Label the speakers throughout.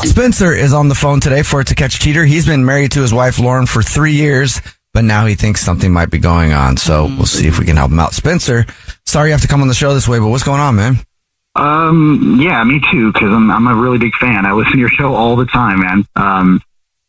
Speaker 1: Spencer is on the phone today for To Catch a Cheater. He's been married to his wife, Lauren, for 3 years, but now he thinks something might be going on. So we'll see if we can help him out. Spencer, sorry you have to come on the show this way, but what's going on, man?
Speaker 2: Yeah, me too, because I'm a really big fan. I listen to your show all the time, man.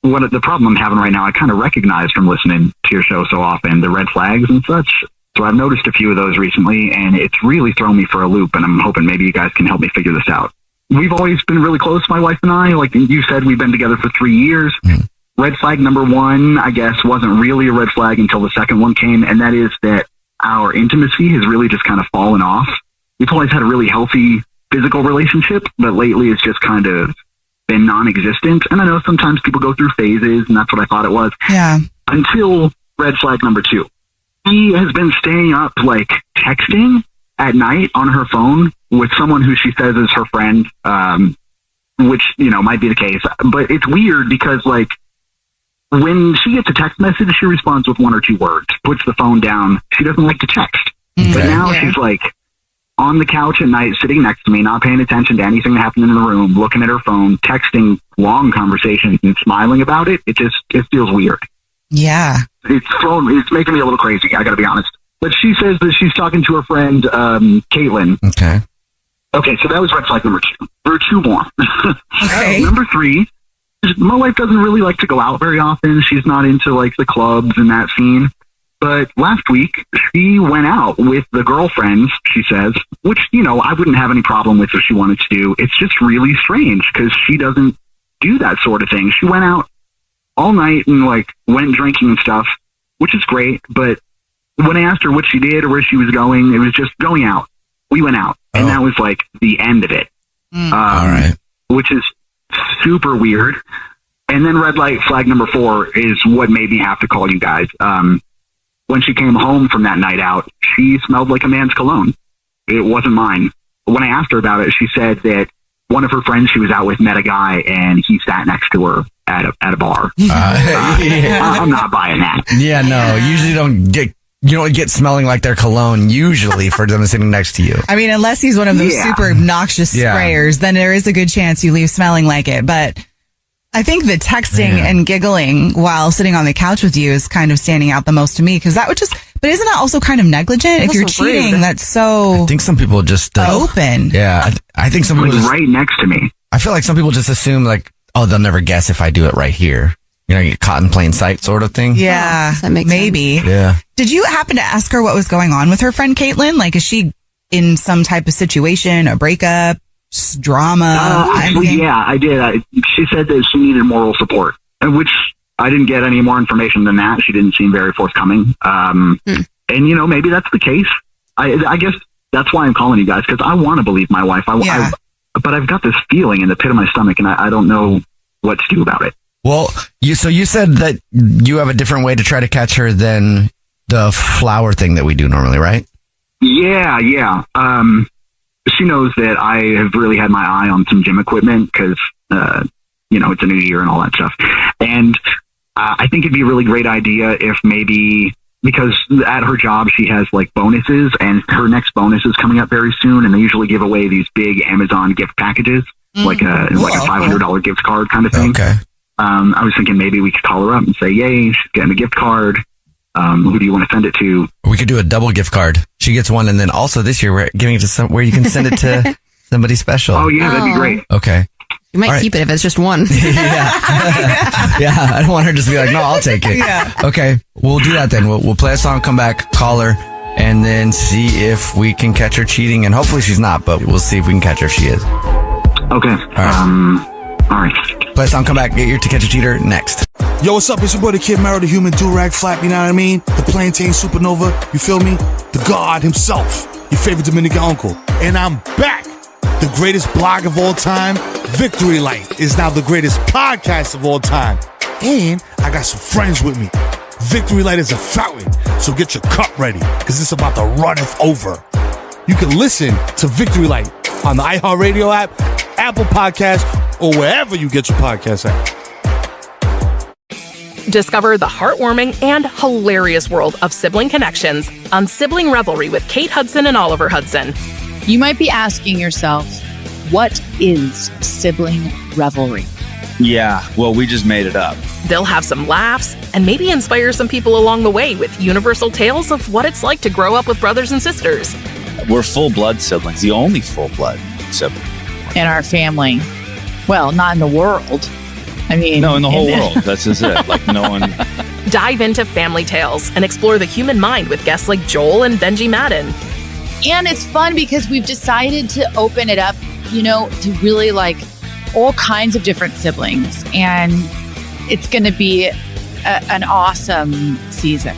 Speaker 2: What the problem I'm having right now, I kind of recognize from listening to your show so often, the red flags and such. So I've noticed a few of those recently, and it's really thrown me for a loop, and I'm hoping maybe you guys can help me figure this out. We've always been really close, my wife and I. Like you said, we've been together for 3 years. Red flag number one, I guess, wasn't really a red flag until the second one came, and that is that our intimacy has really just kind of fallen off. We've always had a really healthy physical relationship, but lately it's just kind of been non-existent. And I know sometimes people go through phases, and that's what I thought it was.
Speaker 3: Yeah.
Speaker 2: Until red flag number two. She has been staying up, like, texting at night on her phone with someone who she says is her friend, which, you know, might be the case. But it's weird because, like, when she gets a text message, she responds with 1 or 2 words, puts the phone down. She doesn't like to text.
Speaker 1: Okay.
Speaker 2: But now she's, like, on the couch at night, sitting next to me, not paying attention to anything happening in the room, looking at her phone, texting long conversations and smiling about it. It feels weird.
Speaker 3: Yeah.
Speaker 2: It's making me a little crazy, I gotta be honest. But she says that she's talking to her friend, Caitlin. Okay, so that was red flag number 2. There are 2 more.
Speaker 3: Okay.
Speaker 2: Number 3, my wife doesn't really like to go out very often. She's not into, like, the clubs and that scene. But last week, she went out with the girlfriends, she says, which, you know, I wouldn't have any problem with if she wanted to do. It's just really strange because she doesn't do that sort of thing. She went out all night and, like, went drinking and stuff, which is great. But when I asked her what she did or where she was going, it was just going out. We went out. And that was, like, the end of it.
Speaker 1: All right.
Speaker 2: Which is super weird. And then red light flag number 4 is what made me have to call you guys. When she came home from that night out, she smelled like a man's cologne. It wasn't mine. When I asked her about it, she said that one of her friends she was out with met a guy and he sat next to her at a bar. I'm not buying that.
Speaker 1: Yeah, no, usually you don't get smelling like their cologne usually for them sitting next to you.
Speaker 3: I mean, unless he's one of those super obnoxious sprayers, then there is a good chance you leave smelling like it. But I think the texting and giggling while sitting on the couch with you is kind of standing out the most to me because that would just, but isn't that also kind of negligent? If you're cheating, rude. That's so I
Speaker 1: think some people just
Speaker 3: open.
Speaker 1: Yeah. I think some people just,
Speaker 2: right next to me.
Speaker 1: I feel like some people just assume like, oh, they'll never guess if I do it right here. You know, you get caught in plain sight sort of thing.
Speaker 3: Yeah. That makes maybe.
Speaker 1: Sense. Yeah.
Speaker 3: Did you happen to ask her what was going on with her friend Caitlin? Like, is she in some type of situation, a breakup? Drama?
Speaker 2: Yeah, I did. She said that she needed moral support, which I didn't get any more information than that. She didn't seem very forthcoming. And, you know, maybe that's the case. I guess that's why I'm calling you guys, because I want to believe my wife. But I've got this feeling in the pit of my stomach, and I don't know what to do about it.
Speaker 1: Well, you said that you have a different way to try to catch her than the flower thing that we do normally, right?
Speaker 2: Yeah. She knows that I have really had my eye on some gym equipment because, you know, it's a new year and all that stuff. And I think it'd be a really great idea if maybe, because at her job, she has like bonuses and her next bonus is coming up very soon. And they usually give away these big Amazon gift packages, like a $500 gift card kind of thing.
Speaker 1: Okay.
Speaker 2: I was thinking maybe we could call her up and say, yay, she's getting a gift card. Who do you want to send it to?
Speaker 1: We could do a double gift card. She gets one, and then also this year we're giving it to where you can send it to somebody special.
Speaker 2: Oh yeah, that'd be great.
Speaker 1: Okay.
Speaker 4: You might keep it if it's just one.
Speaker 1: Yeah, I don't want her to just be like, no, I'll take it.
Speaker 3: Yeah.
Speaker 1: Okay, we'll do that then. We'll play a song, come back, call her, and then see if we can catch her cheating. And hopefully she's not, but we'll see if we can catch her if she is.
Speaker 2: Okay. All right.
Speaker 1: Play a song, come back, get your To Catch a Cheater next.
Speaker 5: Yo, what's up? It's your boy, the Kid Mero, the human do-rag flap, you know what I mean? The plantain supernova, you feel me? The God himself, your favorite Dominican uncle. And I'm back! The greatest blog of all time, Victory Light, is now the greatest podcast of all time. And I got some friends with me. Victory Light is a fountain, so get your cup ready, because it's about to runneth over. You can listen to Victory Light on the iHeartRadio app, Apple Podcasts, or wherever you get your podcasts at.
Speaker 6: Discover the heartwarming and hilarious world of sibling connections on Sibling Revelry with Kate Hudson and Oliver Hudson.
Speaker 7: You might be asking yourself, what is sibling revelry? Yeah, well, we just made it up.
Speaker 6: They'll have some laughs and maybe inspire some people along the way with universal tales of what it's like to grow up with brothers and sisters.
Speaker 7: We're full-blood siblings, the only full-blood sibling.
Speaker 8: In our family. Well, not in the world. I mean...
Speaker 7: No, in the whole world. That's just it. Like, no one...
Speaker 6: Dive into family tales and explore the human mind with guests like Joel and Benji Madden.
Speaker 8: And it's fun because we've decided to open it up, to really like all kinds of different siblings. And it's going to be an awesome season.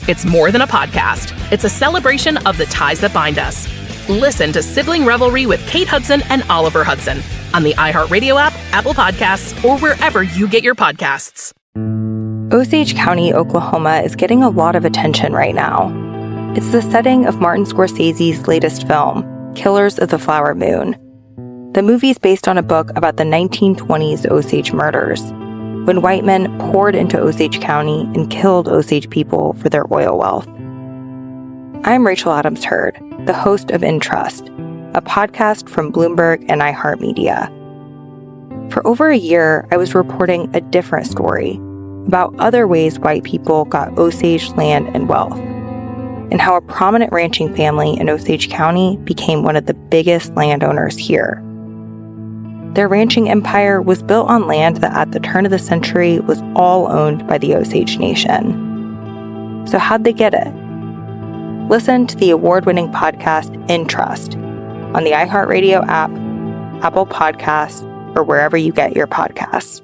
Speaker 6: It's more than a podcast. It's a celebration of the ties that bind us. Listen to Sibling Revelry with Kate Hudson and Oliver Hudson on the iHeartRadio app, Apple Podcasts, or wherever you get your podcasts.
Speaker 9: Osage County, Oklahoma is getting a lot of attention right now. It's the setting of Martin Scorsese's latest film, Killers of the Flower Moon. The movie is based on a book about the 1920s Osage murders, when white men poured into Osage County and killed Osage people for their oil wealth. I'm Rachel Adams Hurd, the host of In Trust, a podcast from Bloomberg and iHeartMedia. For over a year, I was reporting a different story about other ways white people got Osage land and wealth, and how a prominent ranching family in Osage County became one of the biggest landowners here. Their ranching empire was built on land that at the turn of the century was all owned by the Osage Nation. So how'd they get it? Listen to the award-winning podcast In Trust on the iHeartRadio app, Apple Podcasts, or wherever you get your podcasts.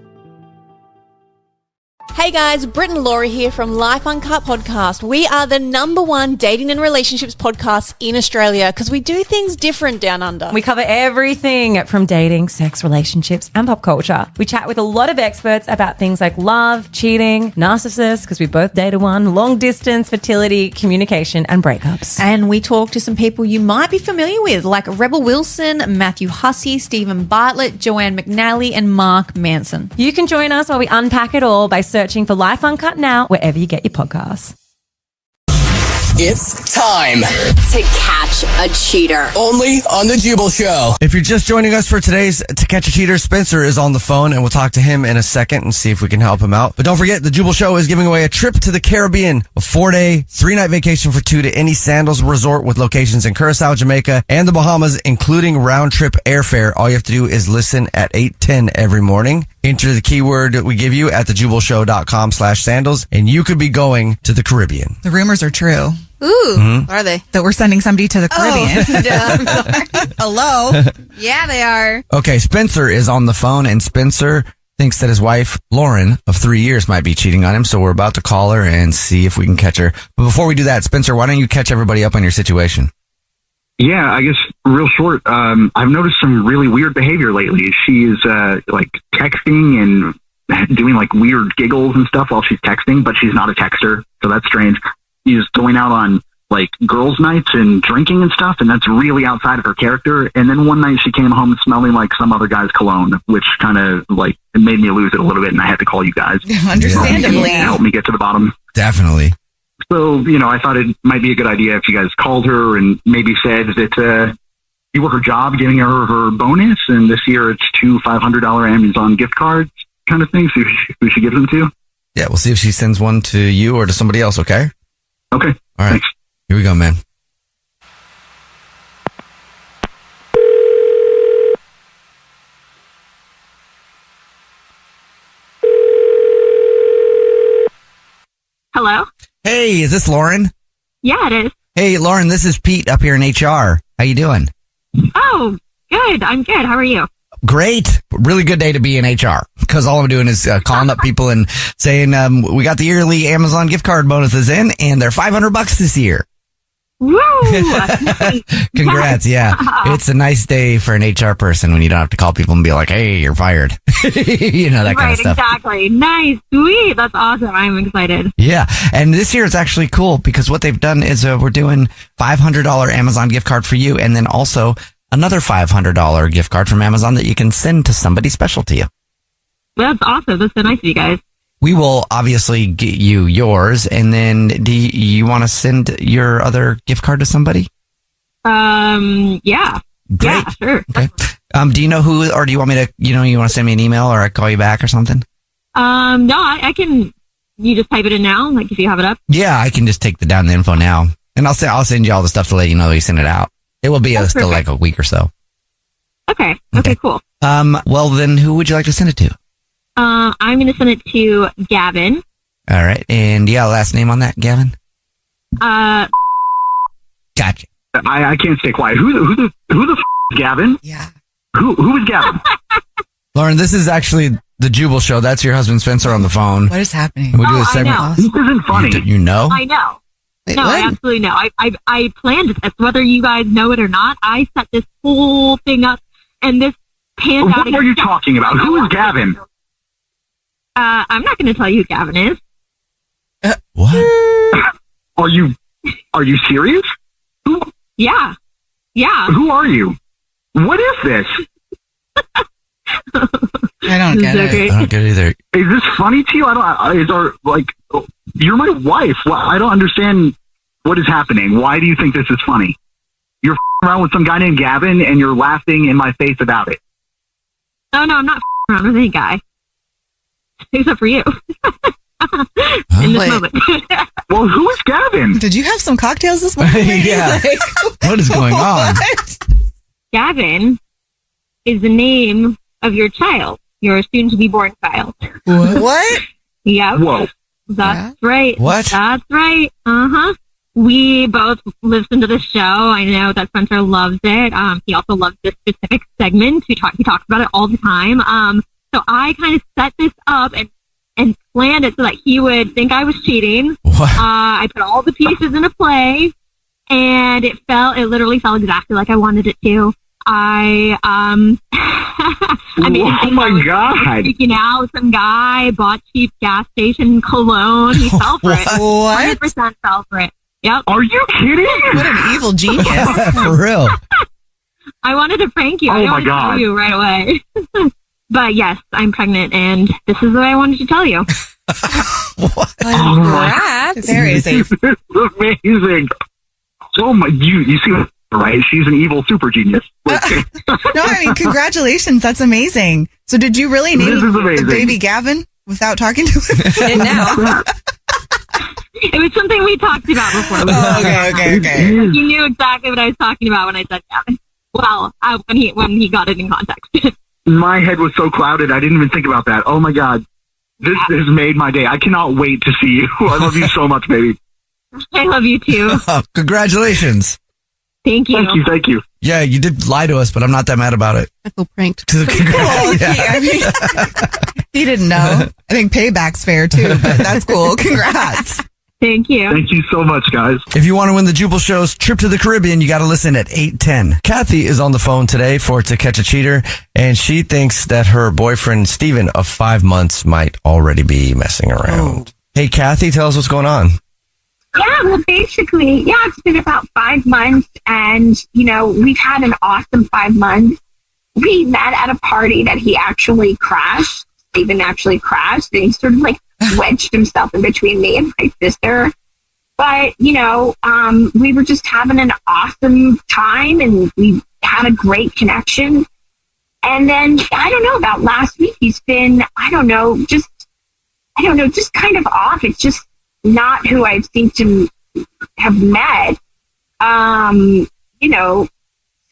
Speaker 10: Hey guys, Britt and Laura here from Life Uncut Podcast. We are the #1 dating and relationships podcast in Australia because we do things different down under.
Speaker 11: We cover everything from dating, sex, relationships, and pop culture. We chat with a lot of experts about things like love, cheating, narcissists, because we both dated one, long distance, fertility, communication, and breakups.
Speaker 10: And we talk to some people you might be familiar with, like Rebel Wilson, Matthew Hussey, Stephen Bartlett, Joanne McNally, and Mark Manson.
Speaker 11: You can join us while we unpack it all by searching for Life Uncut now, wherever you get your podcasts.
Speaker 12: It's time
Speaker 13: to catch a cheater.
Speaker 12: Only on the Jubal Show.
Speaker 1: If you're just joining us for today's To Catch a Cheater, Spencer is on the phone, and we'll talk to him in a second and see if we can help him out. But don't forget, the Jubal Show is giving away a trip to the Caribbean, a 4-day, 3-night vacation for 2 to any Sandals resort with locations in Curacao, Jamaica, and the Bahamas, including round-trip airfare. All you have to do is listen at 8:10 every morning. Enter the keyword that we give you at thejubalshow.com/sandals, and you could be going to the Caribbean.
Speaker 3: The rumors are true.
Speaker 10: Ooh, Are they?
Speaker 3: That we're sending somebody to the Caribbean. Hello?
Speaker 10: Yeah, they are.
Speaker 1: Okay, Spencer is on the phone, and Spencer thinks that his wife, Lauren, of 3 years, might be cheating on him, so we're about to call her and see if we can catch her. But before we do that, Spencer, why don't you catch everybody up on your situation?
Speaker 2: Yeah, I guess real short. I've noticed some really weird behavior lately. She's like texting and doing like weird giggles and stuff while she's texting, but she's not a texter, so that's strange. She's going out on like girls' nights and drinking and stuff, and that's really outside of her character. And then one night she came home smelling like some other guy's cologne, which kind of like it made me lose it a little bit, and I had to call you guys.
Speaker 3: Understandably.
Speaker 2: Help me get to the bottom.
Speaker 1: Definitely.
Speaker 2: So, I thought it might be a good idea if you guys called her and maybe said that you were her job, giving her bonus, and this year it's 2 $500 Amazon gift cards kind of thing. So who she gives them to?
Speaker 1: Yeah, we'll see if she sends one to you or to somebody else, okay?
Speaker 2: Okay.
Speaker 1: All right.
Speaker 2: Thanks.
Speaker 1: Here we go, man.
Speaker 14: Hello?
Speaker 1: Hey, is this Lauren?
Speaker 14: Yeah, it is.
Speaker 1: Hey, Lauren, this is Pete up here in HR. How you doing?
Speaker 14: Oh, good. I'm good. How are you?
Speaker 1: Great. Really good day to be in HR because all I'm doing is calling up people and saying, we got the yearly Amazon gift card bonuses in and they're $500 this year.
Speaker 14: Woo!
Speaker 1: Congrats. Yeah. It's a nice day for an HR person when you don't have to call people and be like, hey, you're fired. That kind of stuff.
Speaker 14: Exactly. Nice. Sweet. That's awesome. I'm excited.
Speaker 1: Yeah. And this year it's actually cool because what they've done is we're doing $500 Amazon gift card for you and then also another $500 gift card from Amazon that you can send to somebody special to you.
Speaker 14: That's awesome. That's so nice of you guys.
Speaker 1: We will obviously get you yours, and then do you want to send your other gift card to somebody?
Speaker 14: Yeah.
Speaker 1: Great.
Speaker 14: Yeah, sure.
Speaker 1: Okay. Do you know who, or do you want me to, you want to send me an email or I call you back or something?
Speaker 14: No, I can. You just type it in now, like if you have it up.
Speaker 1: Yeah, I can just take down the info now, and I'll send you all the stuff to let you know that you send it out. It will be still like a week or so.
Speaker 14: Okay, cool.
Speaker 1: Well, then who would you like to send it to?
Speaker 14: I'm going to send it to Gavin.
Speaker 1: All right, and last name on that, Gavin?
Speaker 14: Gotcha.
Speaker 2: I can't stay quiet. Who the f- Gavin?
Speaker 3: Yeah.
Speaker 2: Who is Gavin?
Speaker 1: Lauren, this is actually the Jubal Show. That's your husband Spencer on the phone.
Speaker 3: What is happening?
Speaker 1: We do this segment.
Speaker 14: I know.
Speaker 2: This isn't funny.
Speaker 1: You know?
Speaker 14: I know.
Speaker 3: Wait,
Speaker 14: no,
Speaker 3: what?
Speaker 14: I absolutely know. I planned this. Whether you guys know it or not, I set this whole thing up, and this panned out.
Speaker 2: What are you talking about? Who is Gavin?
Speaker 14: I'm not going to tell you who Gavin is.
Speaker 1: What?
Speaker 2: Are you serious?
Speaker 14: Yeah.
Speaker 2: Who are you? What is this?
Speaker 3: I don't get it.
Speaker 1: I don't get it either.
Speaker 2: Is this funny to you? You're my wife. Well, I don't understand what is happening. Why do you think this is funny? You're around with some guy named Gavin and you're laughing in my face about it.
Speaker 14: No, I'm not around with any guy. Except for you. In this moment.
Speaker 2: Well, who is Gavin?
Speaker 3: Did you have some cocktails this morning?
Speaker 1: Yeah. What is going on?
Speaker 14: Gavin is the name of your child, your soon-to-be-born child.
Speaker 3: What?
Speaker 14: Yep.
Speaker 2: Whoa.
Speaker 14: That's right.
Speaker 1: What?
Speaker 14: That's right. Uh-huh. We both listen to the show. I know that Spencer loves it. He also loves this specific segment. He talks about it all the time. So I kind of set this up and planned it so that he would think I was cheating.
Speaker 1: What?
Speaker 14: I put all the pieces into play, and it literally fell exactly like I wanted it to. I mean,
Speaker 2: oh my God.
Speaker 14: Freaking out. Some guy bought cheap gas station cologne. He fell for it.
Speaker 3: What?
Speaker 14: 100% fell for it. Yep.
Speaker 2: Are you kidding?
Speaker 3: What an evil genius.
Speaker 1: For real.
Speaker 14: I wanted to prank you.
Speaker 2: Oh
Speaker 14: I
Speaker 2: my
Speaker 14: wanted to
Speaker 2: God.
Speaker 14: tell you right away. But yes, I'm pregnant, and this is what I wanted to tell you.
Speaker 3: Congrats. There is a...
Speaker 2: This is amazing. Oh my, you see what, right? She's an evil super genius.
Speaker 3: No, I mean, congratulations. That's amazing. So did you really name
Speaker 2: This is amazing.
Speaker 3: the baby Gavin without talking to him?
Speaker 11: And now.
Speaker 14: It was something we talked about before.
Speaker 3: Okay.
Speaker 14: You knew exactly what I was talking about when I said Gavin. Well, when he got it in context.
Speaker 2: My head was so clouded, I didn't even think about that. Oh my God. This has made my day. I cannot wait to see you. I love you so much, baby.
Speaker 14: I love you too.
Speaker 1: Congratulations.
Speaker 14: Thank you.
Speaker 2: Thank you.
Speaker 1: Yeah, you did lie to us, but I'm not that mad about it.
Speaker 4: I feel pranked.
Speaker 3: I mean, he didn't know. I think payback's fair too, but that's cool. Congrats.
Speaker 14: Thank you.
Speaker 2: Thank you so much, guys.
Speaker 1: If you want to win the Jubal Show's trip to the Caribbean, you got to listen at 8:10. Kathy is on the phone today for To Catch a Cheater, and she thinks that her boyfriend, Steven, of 5 months, might already be messing around. Hey, Kathy, tell us what's going on.
Speaker 15: Yeah, well, basically, it's been about 5 months, and, we've had an awesome 5 months. We met at a party that he actually crashed. Steven actually crashed, and he sort of wedged himself in between me and my sister. But, we were just having an awesome time, and we had a great connection. And then, I don't know, about last week, he's been, just kind of off. It's just not who I seem to have met.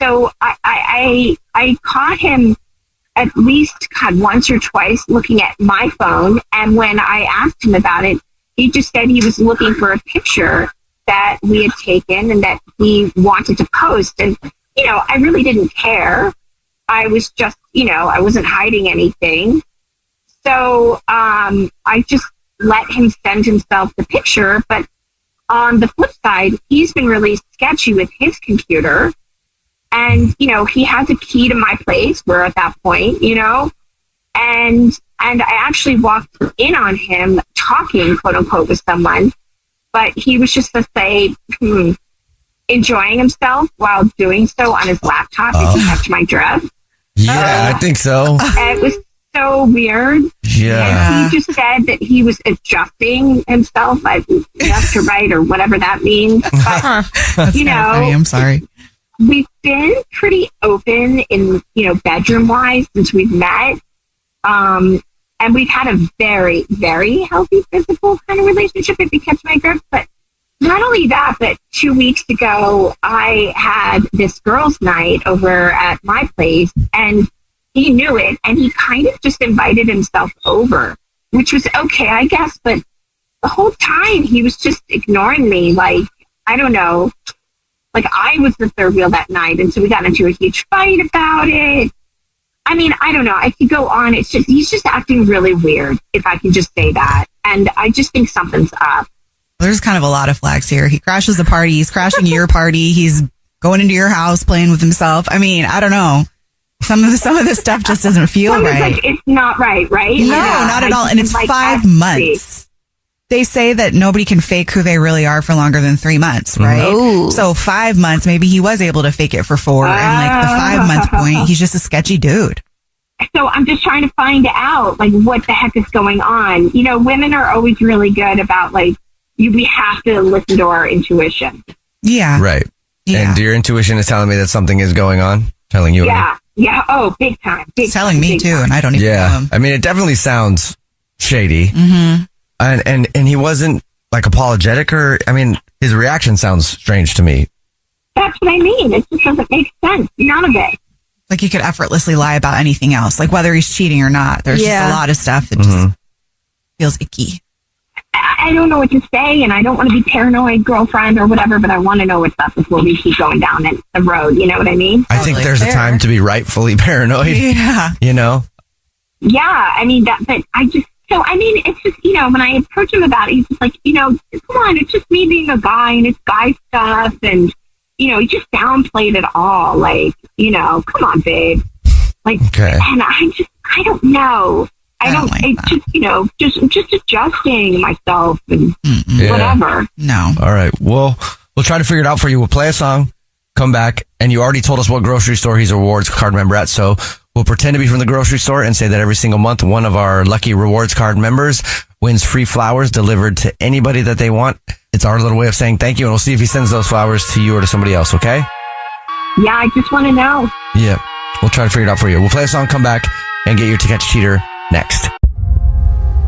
Speaker 15: So I caught him at least once or twice looking at my phone. And when I asked him about it, he just said he was looking for a picture that we had taken and that he wanted to post. And, I really didn't care. I was just, I wasn't hiding anything. So I just let him send himself the picture. But on the flip side, he's been really sketchy with his computer. And, he has a key to my place. We're at that point, and I actually walked in on him talking, quote unquote, with someone, but he was just, let's say, enjoying himself while doing so on his laptop. If you touch my dress.
Speaker 1: Yeah, I think so.
Speaker 15: It was so weird.
Speaker 1: Yeah.
Speaker 15: And he just said that he was adjusting himself, left to right or whatever that means. But,
Speaker 3: That's funny. I'm sorry.
Speaker 15: we've been pretty open in, bedroom wise since we've met. And we've had a very, very healthy physical kind of relationship, if you catch my drift. But not only that, but 2 weeks ago, I had this girls' night over at my place, and he knew it, and he kind of just invited himself over, which was okay, I guess. But the whole time, he was just ignoring me. Like, I don't know. Like, I was the third wheel that night, and so we got into a huge fight about it. I mean, I don't know. I could go on. It's just, he's just acting really weird, if I can just say that. And I just think something's up.
Speaker 3: There's kind of a lot of flags here. He crashes the party. He's crashing your party. He's going into your house, playing with himself. I mean, I don't know. Some of this stuff just doesn't feel right.
Speaker 15: Like, it's not right, right?
Speaker 3: No, not at all. And it's 5 months. They say that nobody can fake who they really are for longer than 3 months, right?
Speaker 10: Oh.
Speaker 3: So 5 months, maybe he was able to fake it for 4. And like the 5 month point, he's just a sketchy dude.
Speaker 15: So I'm just trying to find out, like, what the heck is going on. Women are always really good about, like, we have to listen to our intuition.
Speaker 3: Yeah.
Speaker 16: Right.
Speaker 3: Yeah.
Speaker 16: And your intuition is telling me that something is going on? Telling you?
Speaker 15: Yeah. Yeah. Oh, big time.
Speaker 3: It's telling me too, and I don't even know him.
Speaker 16: I mean, it definitely sounds shady.
Speaker 3: Mm-hmm.
Speaker 16: And he wasn't like apologetic, or, I mean, his reaction sounds strange to me.
Speaker 15: That's what I mean. It just doesn't make sense. None of it.
Speaker 3: Like he could effortlessly lie about anything else, like whether he's cheating or not. There's just a lot of stuff that just feels icky.
Speaker 15: I don't know what to say, and I don't want to be paranoid girlfriend or whatever, but I want to know what's up before we keep going down the road. You know what I mean?
Speaker 16: I think there's a time to be rightfully paranoid.
Speaker 3: Yeah.
Speaker 15: Yeah, I mean, but I just, so, I mean, it's just, when I approach him about it, he's just like, come on, it's just me being a guy, and it's guy stuff, and, he just downplayed it all, like, come on, babe. Like, and I don't know. Just adjusting myself and whatever.
Speaker 3: No.
Speaker 16: All right. Well, we'll try to figure it out for you. We'll play a song, come back, and you already told us what grocery store he's a rewards card member at. So we'll pretend to be from the grocery store and say that every single month, one of our lucky rewards card members wins free flowers delivered to anybody that they want. It's our little way of saying thank you, and we'll see if he sends those flowers to you or to somebody else. Okay?
Speaker 15: Yeah, I just want to know.
Speaker 16: Yeah. We'll try to figure it out for you. We'll play a song, come back, and get your To Catch a Cheater next.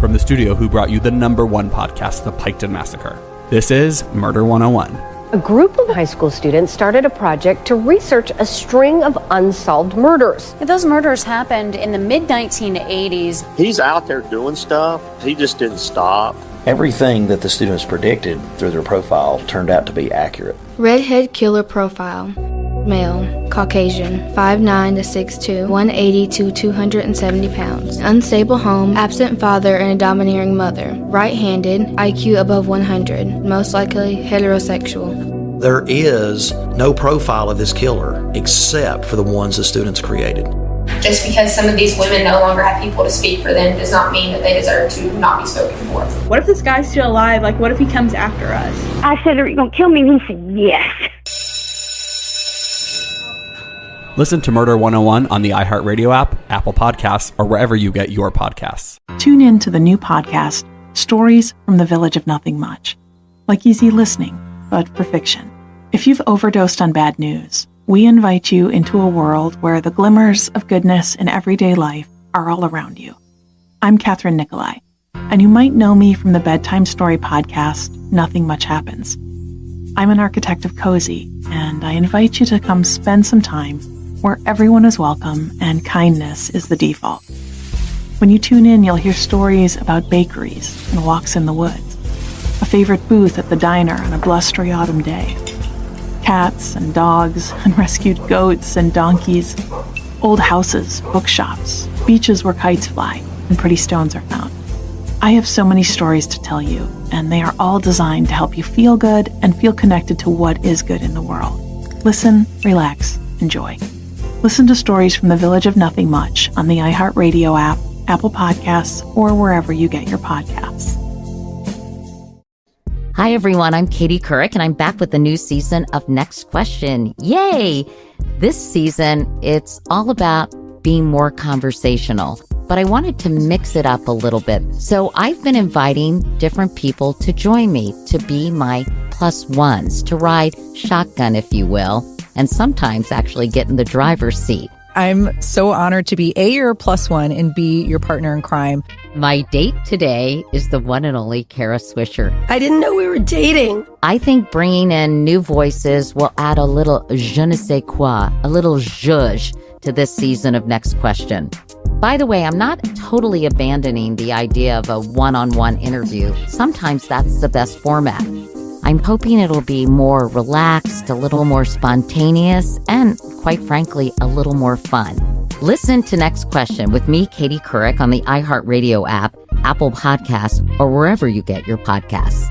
Speaker 17: From the studio who brought you the #1 podcast, The Piketon Massacre, this is Murder 101.
Speaker 18: A group of high school students started a project to research a string of unsolved murders.
Speaker 19: Those murders happened in the mid-1980s.
Speaker 20: He's out there doing stuff. He just didn't stop.
Speaker 21: Everything that the students predicted through their profile turned out to be accurate.
Speaker 22: Redhead killer profile. Male, Caucasian, 5'9" to 6'2", 180 to 270 pounds. Unstable home, absent father and a domineering mother. Right-handed, IQ above 100, most likely heterosexual.
Speaker 21: There is no profile of this killer except for the ones the students created.
Speaker 23: Just because some of these women no longer have people to speak for them does not mean that they deserve to not be spoken for.
Speaker 24: What if this guy's still alive? Like, what if he comes after us?
Speaker 25: I said, are you going to kill me? And he said, yes.
Speaker 17: Listen to Murder 101 on the iHeartRadio app, Apple Podcasts, or wherever you get your podcasts.
Speaker 26: Tune in to the new podcast, Stories from the Village of Nothing Much. Like easy listening, but for fiction. If you've overdosed on bad news, we invite you into a world where the glimmers of goodness in everyday life are all around you. I'm Catherine Nicolai, and you might know me from the bedtime story podcast, Nothing Much Happens. I'm an architect of cozy, and I invite you to come spend some time where everyone is welcome and kindness is the default. When you tune in, you'll hear stories about bakeries and walks in the woods, a favorite booth at the diner on a blustery autumn day, cats and dogs and rescued goats and donkeys, old houses, bookshops, beaches where kites fly and pretty stones are found. I have so many stories to tell you, and they are all designed to help you feel good and feel connected to what is good in the world. Listen, relax, enjoy. Listen to Stories from the Village of Nothing Much on the iHeartRadio app, Apple Podcasts, or wherever you get your podcasts.
Speaker 27: Hi, everyone. I'm Katie Couric, and I'm back with the new season of Next Question. Yay! This season, it's all about being more conversational, but I wanted to mix it up a little bit. So I've been inviting different people to join me, to be my plus ones, to ride shotgun, if you will, and sometimes actually get in the driver's seat.
Speaker 5: I'm so honored to be A, your plus one, and B, your partner in crime.
Speaker 27: My date today is the one and only Kara Swisher.
Speaker 6: I didn't know we were dating.
Speaker 27: I think bringing in new voices will add a little je ne sais quoi, a little zhuzh to this season of Next Question. By the way, I'm not totally abandoning the idea of a one-on-one interview. Sometimes that's the best format. I'm hoping it'll be more relaxed, a little more spontaneous, and quite frankly, a little more fun. Listen to Next Question with me, Katie Couric, on the iHeartRadio app, Apple Podcasts, or wherever you get your podcasts.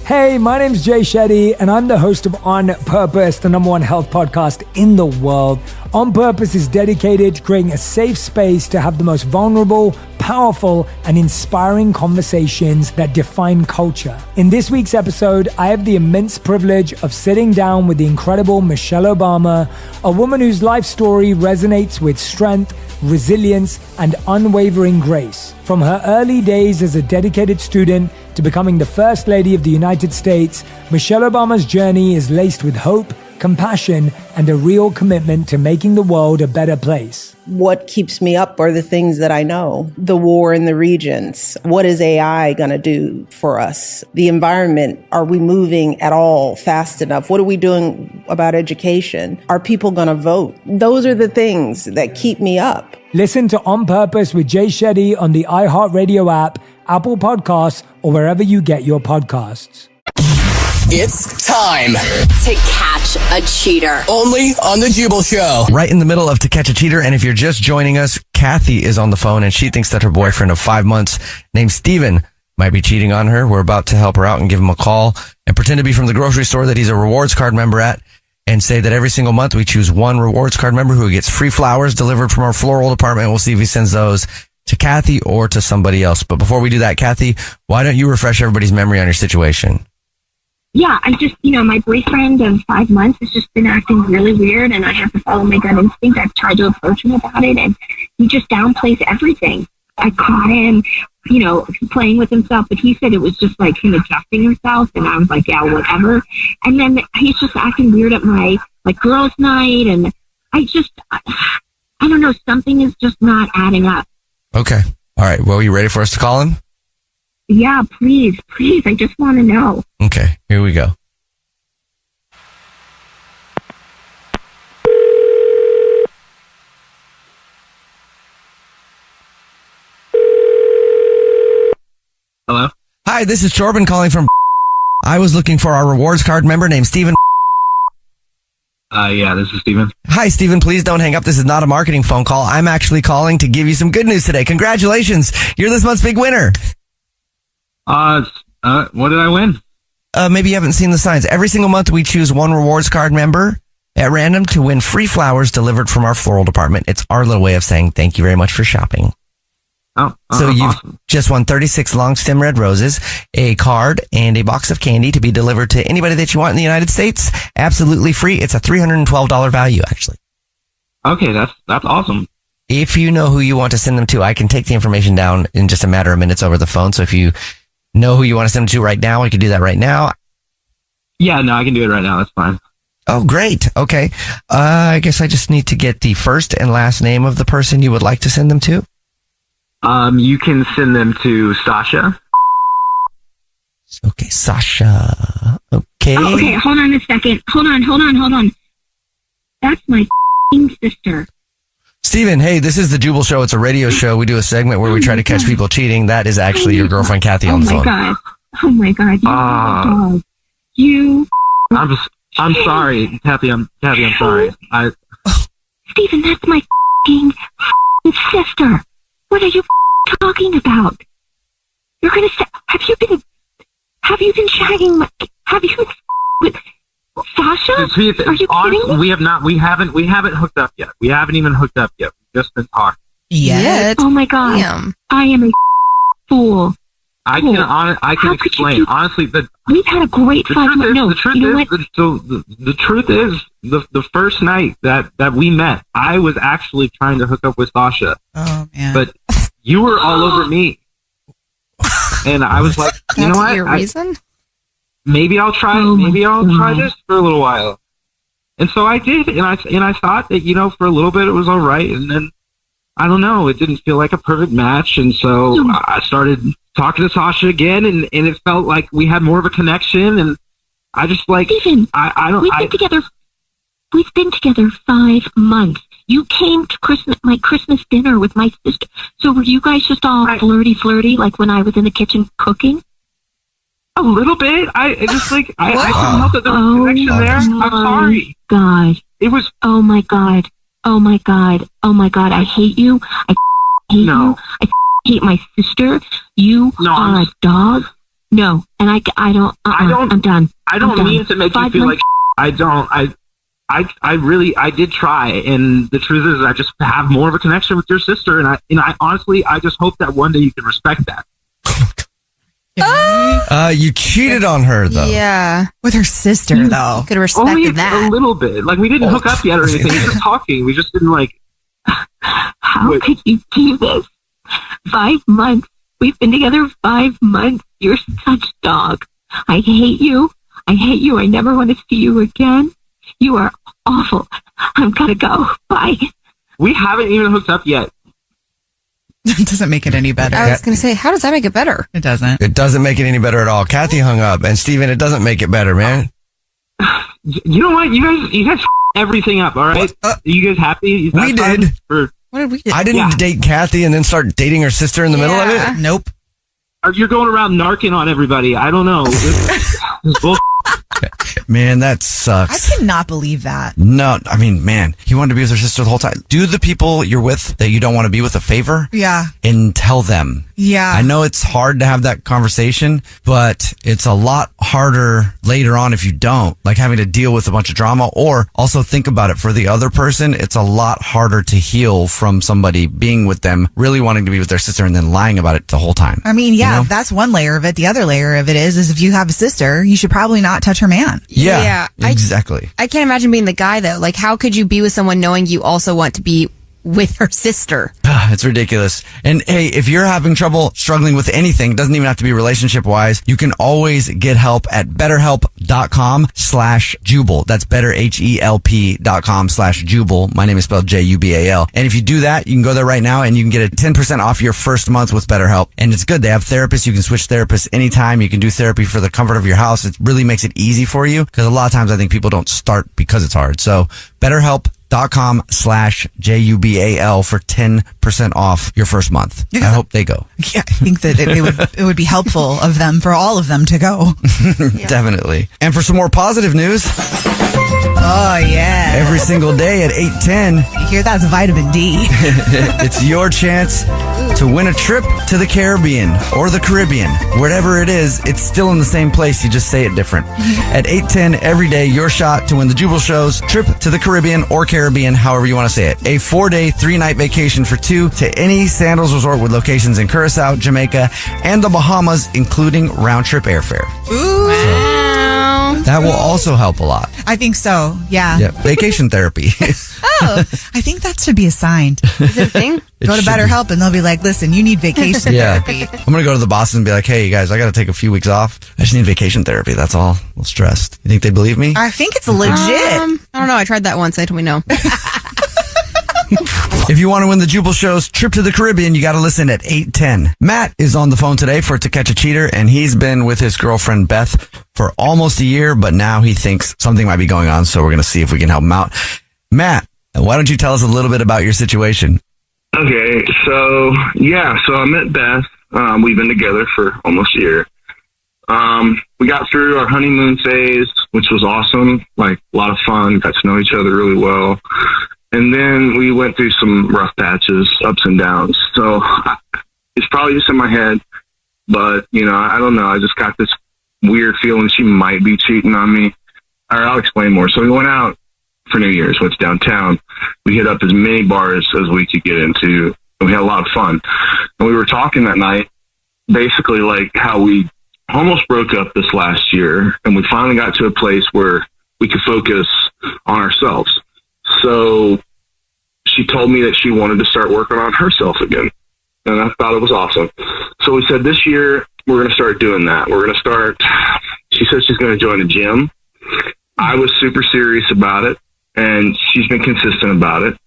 Speaker 7: Hey, my name's Jay Shetty, and I'm the host of On Purpose, the #1 health podcast in the world. On Purpose is dedicated to creating a safe space to have the most vulnerable, powerful, and inspiring conversations that define culture. In this week's episode, I have the immense privilege of sitting down with the incredible Michelle Obama, a woman whose life story resonates with strength, resilience, and unwavering grace. From her early days as a dedicated student to becoming the First Lady of the United States, Michelle Obama's journey is laced with hope, compassion, and a real commitment to making the world a better place.
Speaker 8: What keeps me up are the things that I know. The war in the regions. What is AI going to do for us? The environment. Are we moving at all fast enough? What are we doing about education? Are people going to vote? Those are the things that keep me up.
Speaker 7: Listen to On Purpose with Jay Shetty on the iHeartRadio app, Apple Podcasts, or wherever you get your podcasts.
Speaker 9: It's time
Speaker 12: to catch a cheater.
Speaker 9: Only on the Jubal Show.
Speaker 16: Right in the middle of To Catch a Cheater. And if you're just joining us, Kathy is on the phone and she thinks that her boyfriend of 5 months named Steven might be cheating on her. We're about to help her out and give him a call and pretend to be from the grocery store that he's a rewards card member at and say that every single month we choose one rewards card member who gets free flowers delivered from our floral department. We'll see if he sends those to Kathy or to somebody else. But before we do that, Kathy, why don't you refresh everybody's memory on your situation?
Speaker 15: Yeah, I just, my boyfriend of 5 months has just been acting really weird, and I have to follow my gut instinct. I've tried to approach him about it, and he just downplays everything. I caught him, playing with himself, but he said it was just like him adjusting himself, and I was like, yeah, whatever. And then he's just acting weird at my, girls' night, and I don't know, something is just not adding up.
Speaker 16: Okay. All right. Well, you ready for us to call him?
Speaker 15: Yeah, please. I just want to know.
Speaker 16: Okay, here we go.
Speaker 13: Hello?
Speaker 16: Hi, this is Corbin calling from. I was looking for our rewards card member named Steven.
Speaker 13: Yeah, this is Steven.
Speaker 16: Hi, Steven. Please don't hang up. This is not a marketing phone call. I'm actually calling to give you some good news today. Congratulations. You're this month's big winner.
Speaker 13: What did I win?
Speaker 16: Maybe you haven't seen the signs. Every single month we choose one rewards card member at random to win free flowers delivered from our floral department. It's our little way of saying thank you very much for shopping. So you've
Speaker 13: awesome.
Speaker 16: just won 36 long stem red roses, a card, and a box of candy to be delivered to anybody that you want in the United States. Absolutely free. It's a $312 value, actually.
Speaker 13: Okay, that's awesome.
Speaker 16: If you know who you want to send them to, I can take the information down in just a matter of minutes over the phone. So if you know who you want to send them to right now, we can do that right now.
Speaker 13: Yeah, no, I can do it right now. That's fine.
Speaker 16: Oh, great. Okay. I guess I just need to get the first and last name of the person you would like to send them to.
Speaker 13: You can send them to Sasha.
Speaker 16: Okay, Sasha. Okay.
Speaker 15: Oh, okay, hold on a second. Hold on. That's my sister.
Speaker 16: Steven, hey, this is the Jubal Show. It's a radio show. We do a segment where we try to catch people cheating. That is actually your girlfriend, Kathy, on the phone.
Speaker 15: Oh my God.
Speaker 13: I'm sorry, Kathy. I'm sorry.
Speaker 15: Steven, that's my sister. What are you talking about? You're gonna say, have you been shagging with Sasha? Are you kidding me?
Speaker 13: We haven't hooked up yet. We haven't even hooked up yet. We've just been talking.
Speaker 15: Yes. Oh my God. Damn. I am a fool.
Speaker 13: I can explain. Honestly,
Speaker 15: we've had a great 5 months. No,
Speaker 13: the truth is, the first night that we met, I was actually trying to hook up with Sasha.
Speaker 3: Oh man!
Speaker 13: But you were all over me, and I was like, you know what?
Speaker 4: Your reason?
Speaker 13: maybe I'll try this for a little while. And so I did, and I thought that, for a little bit it was all right, and then I don't know, it didn't feel like a perfect match, and so I started talking to Sasha again, and it felt like we had more of a connection, and I just like
Speaker 1: Steven, we've been together 5 months. You came to my Christmas dinner with my sister. So were you guys just all flirty, like when I was in the kitchen cooking?
Speaker 13: A little bit. I couldn't help that there was a connection there. I'm sorry.
Speaker 1: God.
Speaker 13: It was.
Speaker 1: Oh my God. I hate you. I hate you. I hate my sister. You are a dog. No. And I don't. I'm done.
Speaker 13: I don't mean to make you feel like I don't. I did try, and the truth is I just have more of a connection with your sister, and I honestly, I just hope that one day you can respect that.
Speaker 16: You cheated on her, though.
Speaker 4: Yeah.
Speaker 3: With her sister, though.
Speaker 4: Could have respected that.
Speaker 13: A little bit. Like, we didn't hook up yet or anything. We were just talking. We just didn't, like...
Speaker 1: How could you do this? 5 months. We've been together 5 months. You're such a dog. I hate you. I never want to see you again. You are awful. I'm gonna go. Bye.
Speaker 13: We haven't even hooked up yet.
Speaker 3: It doesn't make it any better.
Speaker 4: I was going to say, how does that make it better?
Speaker 3: It doesn't.
Speaker 16: It doesn't make it any better at all. Kathy hung up, and Steven, it doesn't make it better, man.
Speaker 13: You know what? You guys everything up, all right? You guys happy?
Speaker 16: We did.
Speaker 4: What did we do?
Speaker 16: I didn't date Kathy and then start dating her sister in the middle of it.
Speaker 3: Nope.
Speaker 13: You're going around narking on everybody. I don't know. This bull.
Speaker 16: Man, that sucks.
Speaker 3: I cannot believe that.
Speaker 16: No, I mean, man, he wanted to be with her sister the whole time. Do the people you're with that you don't want to be with a favor.
Speaker 3: Yeah.
Speaker 16: And tell them.
Speaker 3: Yeah.
Speaker 16: I know it's hard to have that conversation, but it's a lot harder later on if you don't, like having to deal with a bunch of drama, or also think about it for the other person. It's a lot harder to heal from somebody being with them, really wanting to be with their sister and then lying about it the whole time.
Speaker 3: I mean, yeah, that's one layer of it. The other layer of it is if you have a sister, you should probably not touch her man.
Speaker 16: Yeah, exactly.
Speaker 4: I can't imagine being the guy, though. Like, how could you be with someone knowing you also want to be with her sister?
Speaker 16: It's ridiculous. And hey, if you're having trouble struggling with anything, it doesn't even have to be relationship wise, you can always get help at betterhelp.com/Jubal. That's betterhelp.com/Jubal. My name is spelled Jubal. And if you do that, you can go there right now and you can get a 10% off your first month with BetterHelp. And it's good. They have therapists. You can switch therapists anytime. You can do therapy for the comfort of your house. It really makes it easy for you, because a lot of times I think people don't start because it's hard. So betterhelp.com/Jubal for 10% off your first month. I hope they go.
Speaker 3: Yeah, I think that it would be helpful of them, for all of them to go.
Speaker 16: Definitely. And for some more positive news.
Speaker 3: Oh, yeah.
Speaker 16: Every single day at 8:10.
Speaker 3: You hear that's vitamin D.
Speaker 16: It's your chance to win a trip to the Caribbean or the Caribbean. Wherever it is, it's still in the same place. You just say it different. At 8:10 every day, your shot to win the Jubal Show's trip to the Caribbean or Caribbean, however you want to say it. A 4-day, 3-night vacation for 2 to any Sandals resort with locations in Curacao, Jamaica, and the Bahamas, including round-trip airfare.
Speaker 3: Ooh.
Speaker 4: Wow.
Speaker 16: That will also help a lot.
Speaker 3: I think so, yeah.
Speaker 16: Yeah, vacation therapy.
Speaker 3: Oh, I think that should be assigned.
Speaker 4: Is it a thing?
Speaker 3: Go to BetterHelp and they'll be like, listen, you need vacation therapy.
Speaker 16: I'm going to go to the boss and be like, hey, you guys, I got to take a few weeks off. I just need vacation therapy. That's all. A little stressed. You think they believe me?
Speaker 3: I think it's legit.
Speaker 4: I don't know. I tried that once. They told me no.
Speaker 16: If you want to win the Jubal Show's trip to the Caribbean, you got to listen at 8:10. Matt is on the phone today for To Catch a Cheater, and he's been with his girlfriend Beth for almost a year, but now he thinks something might be going on, so we're going to see if we can help him out. Matt, why don't you tell us a little bit about your situation?
Speaker 2: Okay, so I met Beth. We've been together for almost a year. We got through our honeymoon phase, which was awesome, like a lot of fun, got to know each other really well. And then we went through some rough patches, ups and downs. So it's probably just in my head, but I don't know. I just got this weird feeling she might be cheating on me. All right, I'll explain more. So we went out for New Year's, went downtown. We hit up as many bars as we could get into, and we had a lot of fun. And we were talking that night, basically like how we almost broke up this last year, and we finally got to a place where we could focus on ourselves. So she told me that she wanted to start working on herself again, and I thought it was awesome. So we said this year we're going to start doing that. We're going to start she said she's going to join a gym. I was super serious about it, and she's been consistent about it.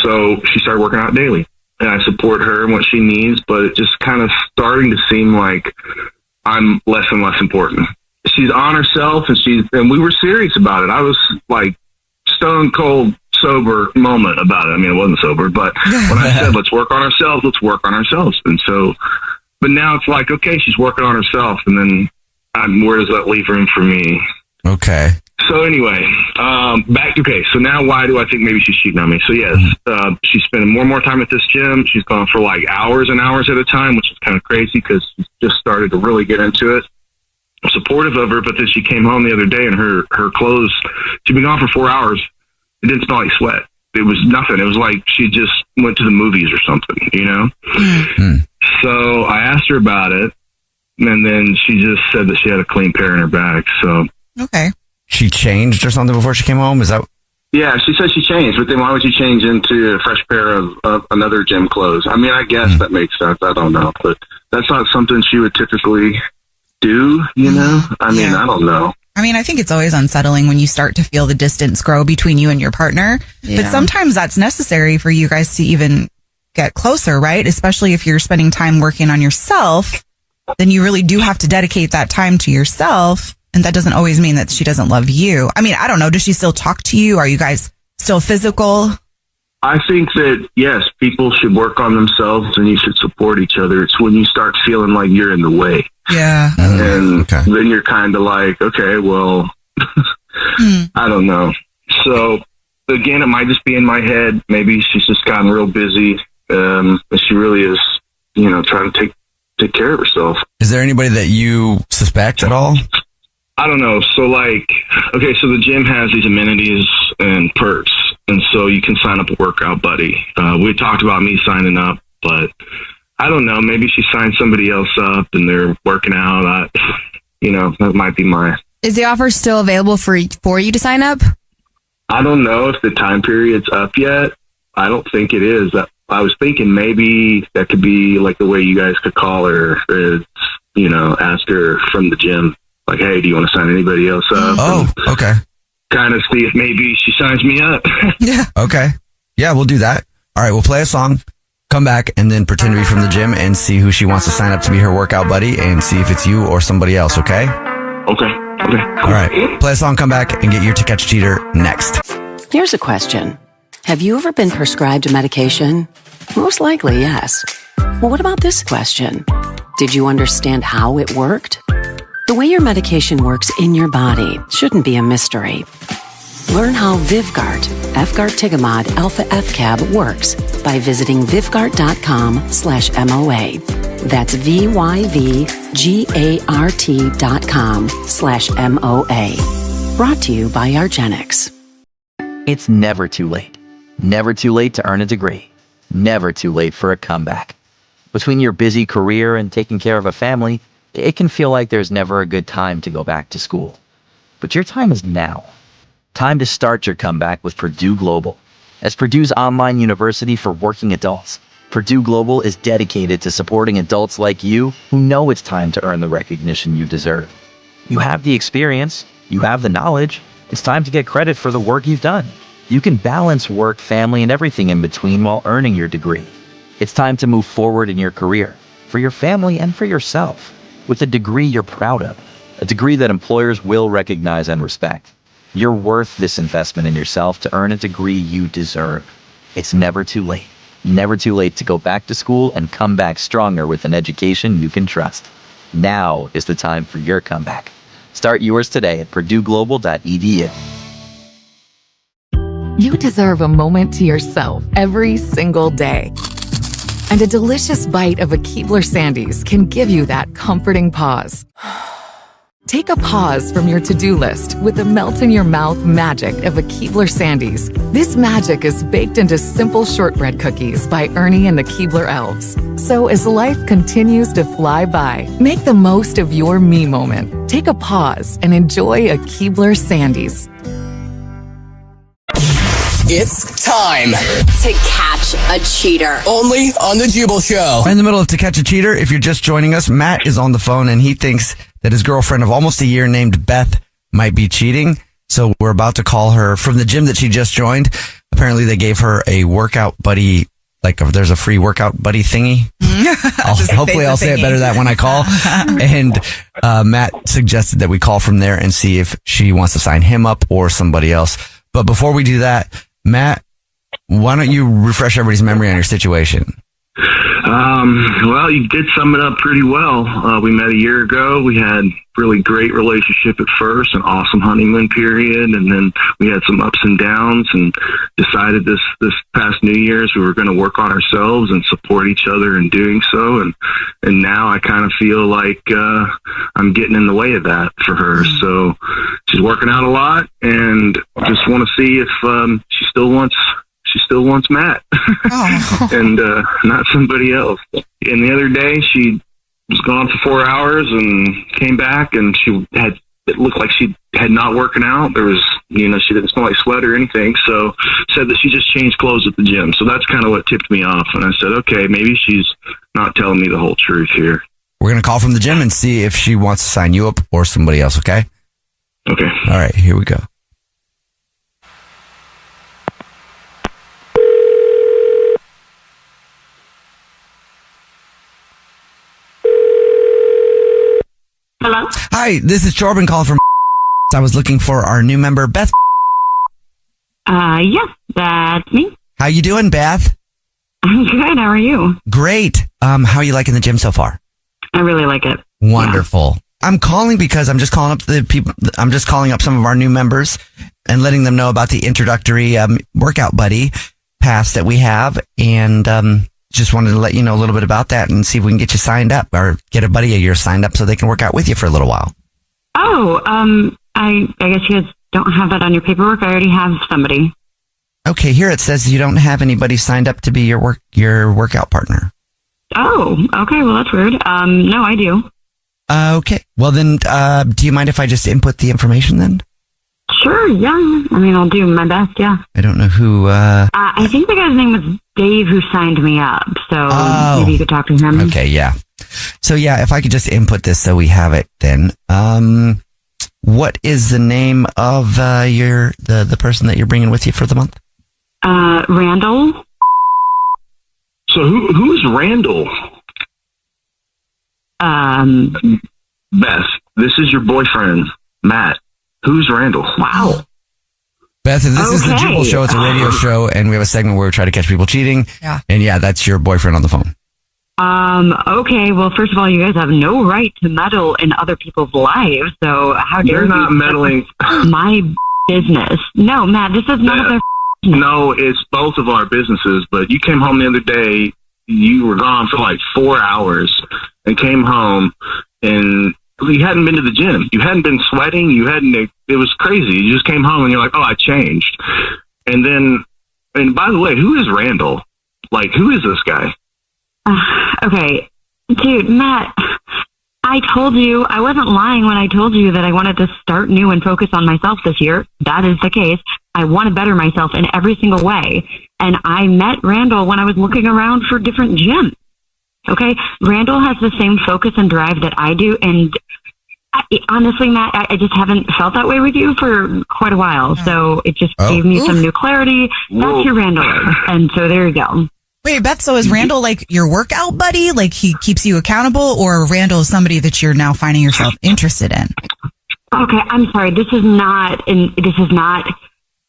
Speaker 2: So she started working out daily, and I support her and what she needs, but it just kind of starting to seem like I'm less and less important. She's on herself, and we were serious about it. I was like stone cold sober moment about it. I mean, it wasn't sober, but when I said, let's work on ourselves. And so, but now it's like, okay, she's working on herself, and then where does that leave room for me?
Speaker 16: Okay.
Speaker 2: So anyway, so now why do I think maybe she's cheating on me? So yes, she's spending more and more time at this gym. She's gone for like hours and hours at a time, which is kind of crazy because she's just started to really get into it. I'm supportive of her, but then she came home the other day and her clothes, she'd been gone for 4 hours. It didn't smell like sweat. It was nothing. It was like she just went to the movies or something, you know? Mm-hmm. So I asked her about it, and then she just said that she had a clean pair in her bag. So
Speaker 3: okay.
Speaker 16: She changed or something before she came home? Is that?
Speaker 2: Yeah, she said she changed, but then why would you change into a fresh pair of another gym clothes? I mean, I guess that makes sense. I don't know, but that's not something she would typically do, you know? I mean, I don't know.
Speaker 3: I mean, I think it's always unsettling when you start to feel the distance grow between you and your partner. Yeah. But sometimes that's necessary for you guys to even get closer, right? Especially if you're spending time working on yourself, then you really do have to dedicate that time to yourself. And that doesn't always mean that she doesn't love you. I mean, I don't know. Does she still talk to you? Are you guys still physical?
Speaker 2: I think that, yes, people should work on themselves and you should support each other. It's when you start feeling like you're in the way.
Speaker 3: Yeah.
Speaker 2: And then you're kind of like, okay, well, I don't know. So, again, it might just be in my head. Maybe she's just gotten real busy. But she really is, you know, trying to take care of herself.
Speaker 16: Is there anybody that you suspect at all?
Speaker 2: I don't know. So like, okay, so the gym has these amenities and perks. And so you can sign up a workout buddy. We talked about me signing up, but I don't know. Maybe she signed somebody else up and they're working out. You know, that might be my...
Speaker 4: Is the offer still available for you to sign up?
Speaker 2: I don't know if the time period's up yet. I don't think it is. I was thinking maybe that could be like the way you guys could call her is, you know, ask her from the gym. Like, hey, do you want to sign anybody else up?
Speaker 16: Oh, okay.
Speaker 2: Kind of see if maybe she signs me up.
Speaker 16: Yeah. Okay. Yeah, we'll do that. All right, we'll play a song, come back, and then pretend to be from the gym and see who she wants to sign up to be her workout buddy and see if it's you or somebody else, okay?
Speaker 2: Okay.
Speaker 16: All right. Play a song, come back, and get your To Catch a Cheater next.
Speaker 10: Here's a question. Have you ever been prescribed a medication? Most likely, yes. Well, what about this question? Did you understand how it worked? The way your medication works in your body shouldn't be a mystery. Learn how Vyvgart, Efgartigimod Alpha FCAB works by visiting vyvgart.com/MOA. That's VYVGART.com/MOA. Brought to you by Argenix.
Speaker 11: It's never too late. Never too late to earn a degree. Never too late for a comeback. Between your busy career and taking care of a family, it can feel like there's never a good time to go back to school. But your time is now. Time to start your comeback with Purdue Global. As Purdue's online university for working adults, Purdue Global is dedicated to supporting adults like you who know it's time to earn the recognition you deserve. You have the experience, you have the knowledge, it's time to get credit for the work you've done. You can balance work, family, and everything in between while earning your degree. It's time to move forward in your career, for your family and for yourself, with a degree you're proud of, a degree that employers will recognize and respect. You're worth this investment in yourself to earn a degree you deserve. It's never too late. Never too late to go back to school and come back stronger with an education you can trust. Now is the time for your comeback. Start yours today at purdueglobal.edu.
Speaker 14: You deserve a moment to yourself every single day. And a delicious bite of a Keebler Sandies can give you that comforting pause. Take a pause from your to-do list with the melt-in-your-mouth magic of a Keebler Sandies. This magic is baked into simple shortbread cookies by Ernie and the Keebler Elves. So as life continues to fly by, make the most of your me moment. Take a pause and enjoy a Keebler Sandies.
Speaker 9: It's time
Speaker 12: to catch a cheater.
Speaker 9: Only on the Jubal Show.
Speaker 16: In the middle of To Catch a Cheater, if you're just joining us, Matt is on the phone and he thinks that his girlfriend of almost a year named Beth might be cheating. So we're about to call her from the gym that she just joined. Apparently they gave her a workout buddy, like there's a free workout buddy thingy. Hopefully I'll say it better that when I call. And Matt suggested that we call from there and see if she wants to sign him up or somebody else. But before we do that, Matt, why don't you refresh everybody's memory on your situation?
Speaker 2: Well, you did sum it up pretty well. We met a year ago. We had really great relationship at first, an awesome honeymoon period, and then we had some ups and downs, and decided this past New Year's we were going to work on ourselves and support each other in doing so. And now I kind of feel like I'm getting in the way of that for her. So she's working out a lot, and just want to see if she still wants Matt and not somebody else. And the other day she was gone for 4 hours and came back, and it looked like she had not working out. There was, she didn't smell like sweat or anything. So said that she just changed clothes at the gym. So that's kind of what tipped me off. And I said, okay, maybe she's not telling me the whole truth here.
Speaker 16: We're going to call from the gym and see if she wants to sign you up or somebody else. Okay.
Speaker 2: Okay.
Speaker 16: All right, here we go.
Speaker 15: Hello?
Speaker 16: Hi, this is Jordan calling from. I was looking for our new member, Beth.
Speaker 15: Yes, that's me.
Speaker 16: How you doing, Beth?
Speaker 15: I'm good. How are you?
Speaker 16: Great. How are you liking the gym so far?
Speaker 15: I really like it.
Speaker 16: Wonderful. Yeah. I'm calling because I'm just calling up the people. I'm just calling up some of our new members and letting them know about the introductory workout buddy pass that we have, and just wanted to let you know a little bit about that and see if we can get you signed up or get a buddy of yours signed up so they can work out with you for a little while.
Speaker 15: Oh, I guess you guys don't have that on your paperwork. I already have somebody.
Speaker 16: Okay, here it says you don't have anybody signed up to be your workout partner.
Speaker 15: Oh, okay. Well, that's weird. No, I do.
Speaker 16: Okay. Well, then, do you mind if I just input the information then?
Speaker 15: Sure, yeah. I mean, I'll do my best, yeah.
Speaker 16: I don't know who...
Speaker 15: I think the guy's name was Dave who signed me up, so maybe you could talk to him.
Speaker 16: Okay, yeah. So, yeah, if I could just input this so we have it then. What is the name of the person that you're bringing with you for the month?
Speaker 15: Randall.
Speaker 2: So who's Randall? Beth, this is your boyfriend, Matt. Who's Randall?
Speaker 15: Wow.
Speaker 16: Beth, this is the Jubal Show. It's a radio show, and we have a segment where we try to catch people cheating.
Speaker 3: Yeah.
Speaker 16: And yeah, that's your boyfriend on the phone.
Speaker 15: Okay. Well, first of all, you guys have no right to meddle in other people's lives. So how dare you?
Speaker 2: You're not meddling.
Speaker 15: My business. No, Matt, this is none of their business.
Speaker 2: No, it's both of our businesses. But you came home the other day. You were gone for like 4 hours and came home, and you hadn't been to the gym. You hadn't been sweating. It was crazy. You just came home and you're like, oh, I changed. And by the way, who is Randall? Like, who is this guy?
Speaker 15: Okay. Dude, Matt, I told you, I wasn't lying when I told you that I wanted to start new and focus on myself this year. That is the case. I want to better myself in every single way. And I met Randall when I was looking around for different gyms. Okay? Randall has the same focus and drive that I do. And honestly, Matt, I just haven't felt that way with you for quite a while. So it just gave me some new clarity. That's who Randall is. And so there you go.
Speaker 3: Wait, Beth, so is Randall like your workout buddy? Like he keeps you accountable, or Randall is somebody that you're now finding yourself interested in?
Speaker 15: Okay, I'm sorry. This is not,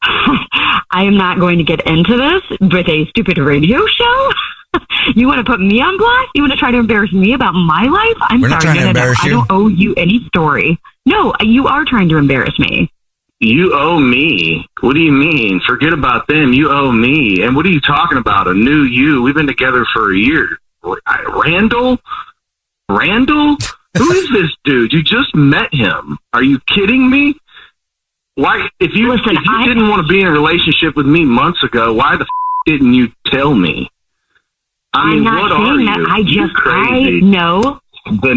Speaker 15: I am not going to get into this with a stupid radio show. You want to put me on blast? You want to try to embarrass me about my life? I'm
Speaker 16: We're not
Speaker 15: sorry.
Speaker 16: trying to embarrass you.
Speaker 15: I don't owe you any story. No, you are trying to embarrass me.
Speaker 2: You owe me. What do you mean? Forget about them. You owe me. And what are you talking about? A new you? We've been together for a year. Randall? Who is this dude? You just met him. Are you kidding me? Why? If you didn't want to be in a relationship with me months ago, why the didn't you tell me? I mean,
Speaker 15: I'm not
Speaker 2: what
Speaker 15: saying
Speaker 2: are
Speaker 15: that.
Speaker 2: you?
Speaker 15: I know.
Speaker 2: The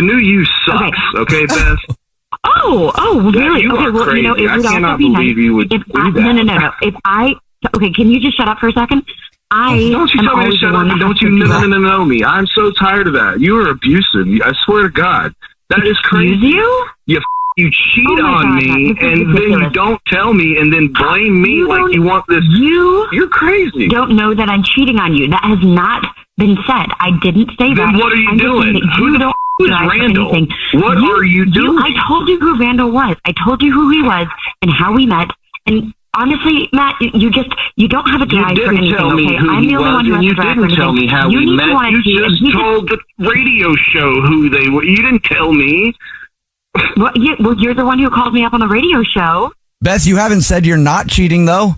Speaker 2: new you sucks. Okay, Beth?
Speaker 15: Oh, really?
Speaker 2: You
Speaker 15: okay, well,
Speaker 2: crazy.
Speaker 15: you know, it
Speaker 2: I
Speaker 15: would
Speaker 2: cannot
Speaker 15: also be
Speaker 2: believe
Speaker 15: nice
Speaker 2: you would do that.
Speaker 15: No. Okay, can you just shut up for a second?
Speaker 2: Don't you tell me to shut up and don't you know me. I'm so tired of that. You are abusive. I swear to God. That is crazy. You cheat on me and then you don't tell me and then blame me like you want this. You're crazy.
Speaker 1: Don't know that I'm cheating on you. That has not been said. I didn't say that.
Speaker 2: Then what are you doing? Who the is Randall? What are you doing?
Speaker 1: I told you who Randall was. I told you who he was and how we met. And honestly, Matt, you don't have a drive for anything, okay? I'm the only one who has a drive for anything.
Speaker 2: You didn't tell me how we met. You just told the radio show who they were. You didn't tell me.
Speaker 1: Well, you're the one who called me up on the radio show.
Speaker 16: Beth, you haven't said you're not cheating, though.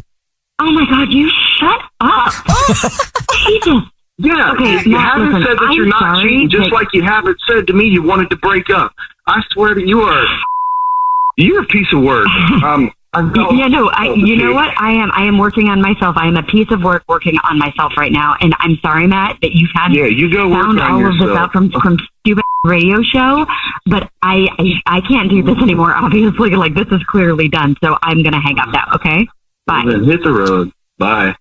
Speaker 1: Oh, my God, you shut up. Jesus.
Speaker 2: Yeah,
Speaker 1: okay,
Speaker 2: you haven't said that you're not cheating, just like you haven't said to me you wanted to break up. I swear to you, you're a piece of work.
Speaker 1: You know what? I am working on myself. I am a piece of work working on myself right now. And I'm sorry, Matt, that you've had found all of this out from stupid radio show. But I can't do this anymore. Obviously, like this is clearly done. So I'm gonna hang up now. Okay, bye.
Speaker 2: Then hit the road. Bye.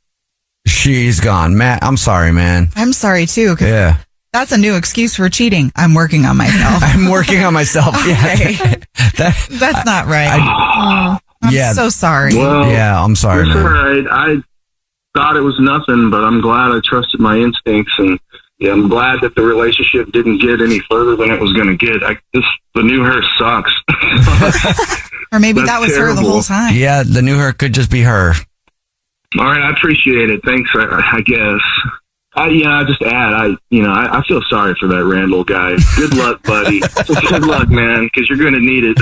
Speaker 16: She's gone, Matt. I'm sorry, man.
Speaker 3: I'm sorry too.
Speaker 16: Yeah.
Speaker 3: That's a new excuse for cheating. I'm working on myself.
Speaker 16: I'm working on myself. Yeah.
Speaker 3: That's not right. I'm so sorry.
Speaker 2: Well,
Speaker 16: yeah, I'm sorry, man.
Speaker 2: All right. I thought it was nothing, but I'm glad I trusted my instincts, and I'm glad that the relationship didn't get any further than it was going to get. The new her sucks.
Speaker 3: Or maybe that was terrible. Her the whole time.
Speaker 16: Yeah, the new her could just be her.
Speaker 2: All right, I appreciate it. Thanks, I guess. I just add, I feel sorry for that Randall guy. Good luck, buddy. Good luck, man, because you're going to need it.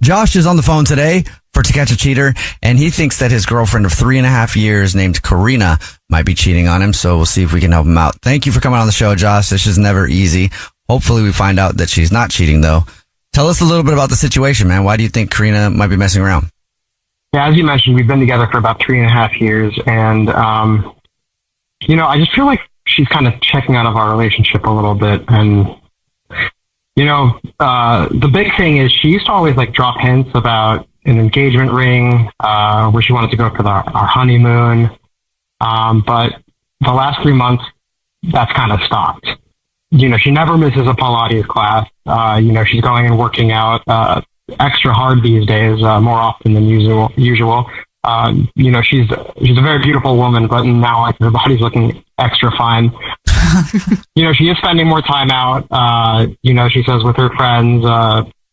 Speaker 16: Josh is on the phone today for To Catch a Cheater, and he thinks that his girlfriend of 3.5 years named Karina might be cheating on him, so we'll see if we can help him out. Thank you for coming on the show, Josh. This is never easy. Hopefully we find out that she's not cheating, though. Tell us a little bit about the situation, man. Why do you think Karina might be messing around?
Speaker 18: Yeah, as you mentioned, we've been together for about 3.5 years, and I just feel like she's kind of checking out of our relationship a little bit. And, the big thing is she used to always like drop hints about an engagement ring, where she wanted to go for our honeymoon. But the last 3 months, that's kind of stopped. She never misses a Pilates class. She's going and working out, extra hard these days, more often than usual. She's a very beautiful woman, but now like her body's looking extra fine. She is spending more time out, she says with her friends,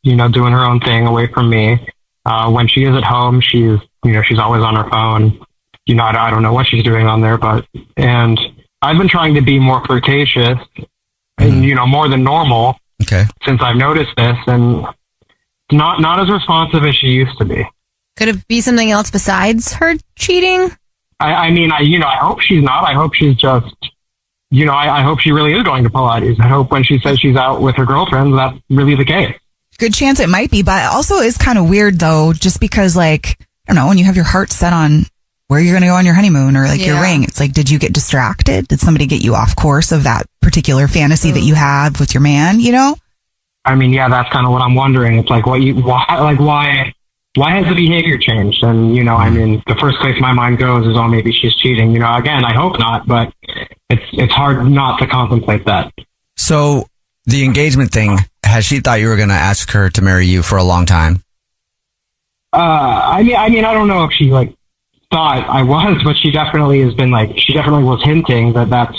Speaker 18: doing her own thing away from me. When she is at home, she's always on her phone. I don't know what she's doing on there, and I've been trying to be more flirtatious and, more than normal since I've noticed this, and not as responsive as she used to be.
Speaker 4: Could it be something else besides her cheating?
Speaker 18: I hope she's not. I hope she's just, I hope she really is going to Pilates. I hope when she says she's out with her girlfriends, that's really the case.
Speaker 3: Good chance it might be, but also is kind of weird though, just because like, I don't know, when you have your heart set on where you're going to go on your honeymoon or like your ring, it's like, did you get distracted? Did somebody get you off course of that particular fantasy that you had with your man,
Speaker 18: I mean, yeah, that's kind of what I'm wondering. It's like, why has the behavior changed? And, the first place my mind goes is, maybe she's cheating. Again, I hope not, but it's hard not to contemplate that.
Speaker 16: So the engagement thing, has she thought you were going to ask her to marry you for a long time?
Speaker 18: I don't know if she thought I was, but she definitely was hinting that that's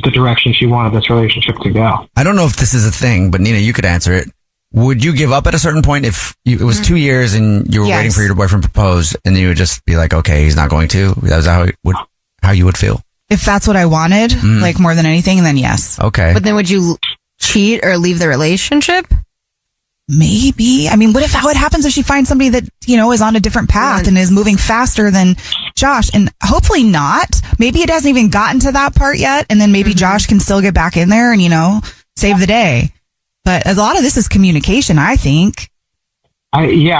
Speaker 18: the direction she wanted this relationship to go.
Speaker 16: I don't know if this is a thing, but Nina, you could answer it. Would you give up at a certain point if it was 2 years and you were waiting for your boyfriend to propose and you would just be like, okay, he's not going to? That was how you would feel?
Speaker 3: If that's what I wanted, like more than anything, then yes.
Speaker 16: Okay.
Speaker 4: But then would you cheat or leave the relationship?
Speaker 3: Maybe. I mean, what happens if she finds somebody that, is on a different path and is moving faster than Josh? And hopefully not. Maybe it hasn't even gotten to that part yet. And then maybe Josh can still get back in there and, save the day. But a lot of this is communication, I think.
Speaker 18: You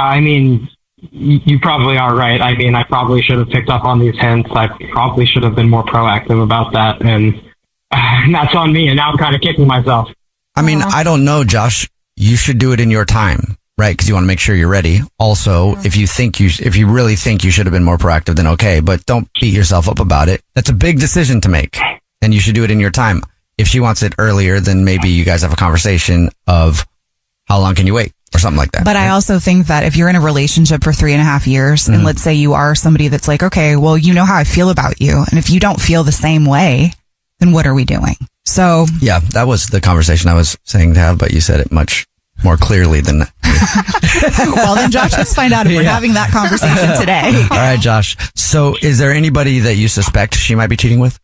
Speaker 18: probably are right. I probably should have picked up on these hints. I probably should have been more proactive about that. And that's on me. And now I'm kind of kicking myself.
Speaker 16: I mean, I don't know, Josh. You should do it in your time. right? Because you want to make sure you're ready. Also, if you really think you should have been more proactive, then okay, but don't beat yourself up about it. That's a big decision to make, and you should do it in your time. If she wants it earlier, then maybe you guys have a conversation of how long can you wait or something like that.
Speaker 3: But I also think that if you're in a relationship for 3.5 years, and let's say you are somebody that's like, okay, well, you know how I feel about you, and if you don't feel the same way, then what are we doing? So
Speaker 16: yeah, that was the conversation I was saying to have, but you said it much more clearly than
Speaker 3: well, then Josh, let's find out if we're having that conversation today.
Speaker 16: All right, Josh. So is there anybody that you suspect she might be cheating with?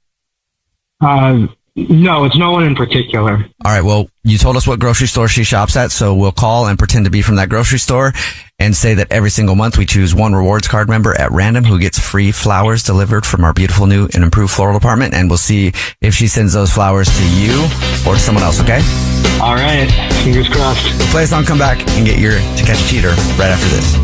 Speaker 18: No, it's no one in particular.
Speaker 16: All right. Well, you told us what grocery store she shops at, so we'll call and pretend to be from that grocery store and say that every single month we choose one rewards card member at random who gets free flowers delivered from our beautiful new and improved floral department, and we'll see if she sends those flowers to you or to someone else, okay?
Speaker 18: All right. Fingers crossed.
Speaker 16: We'll play a song, come back, and get your To Catch a Cheater right after this.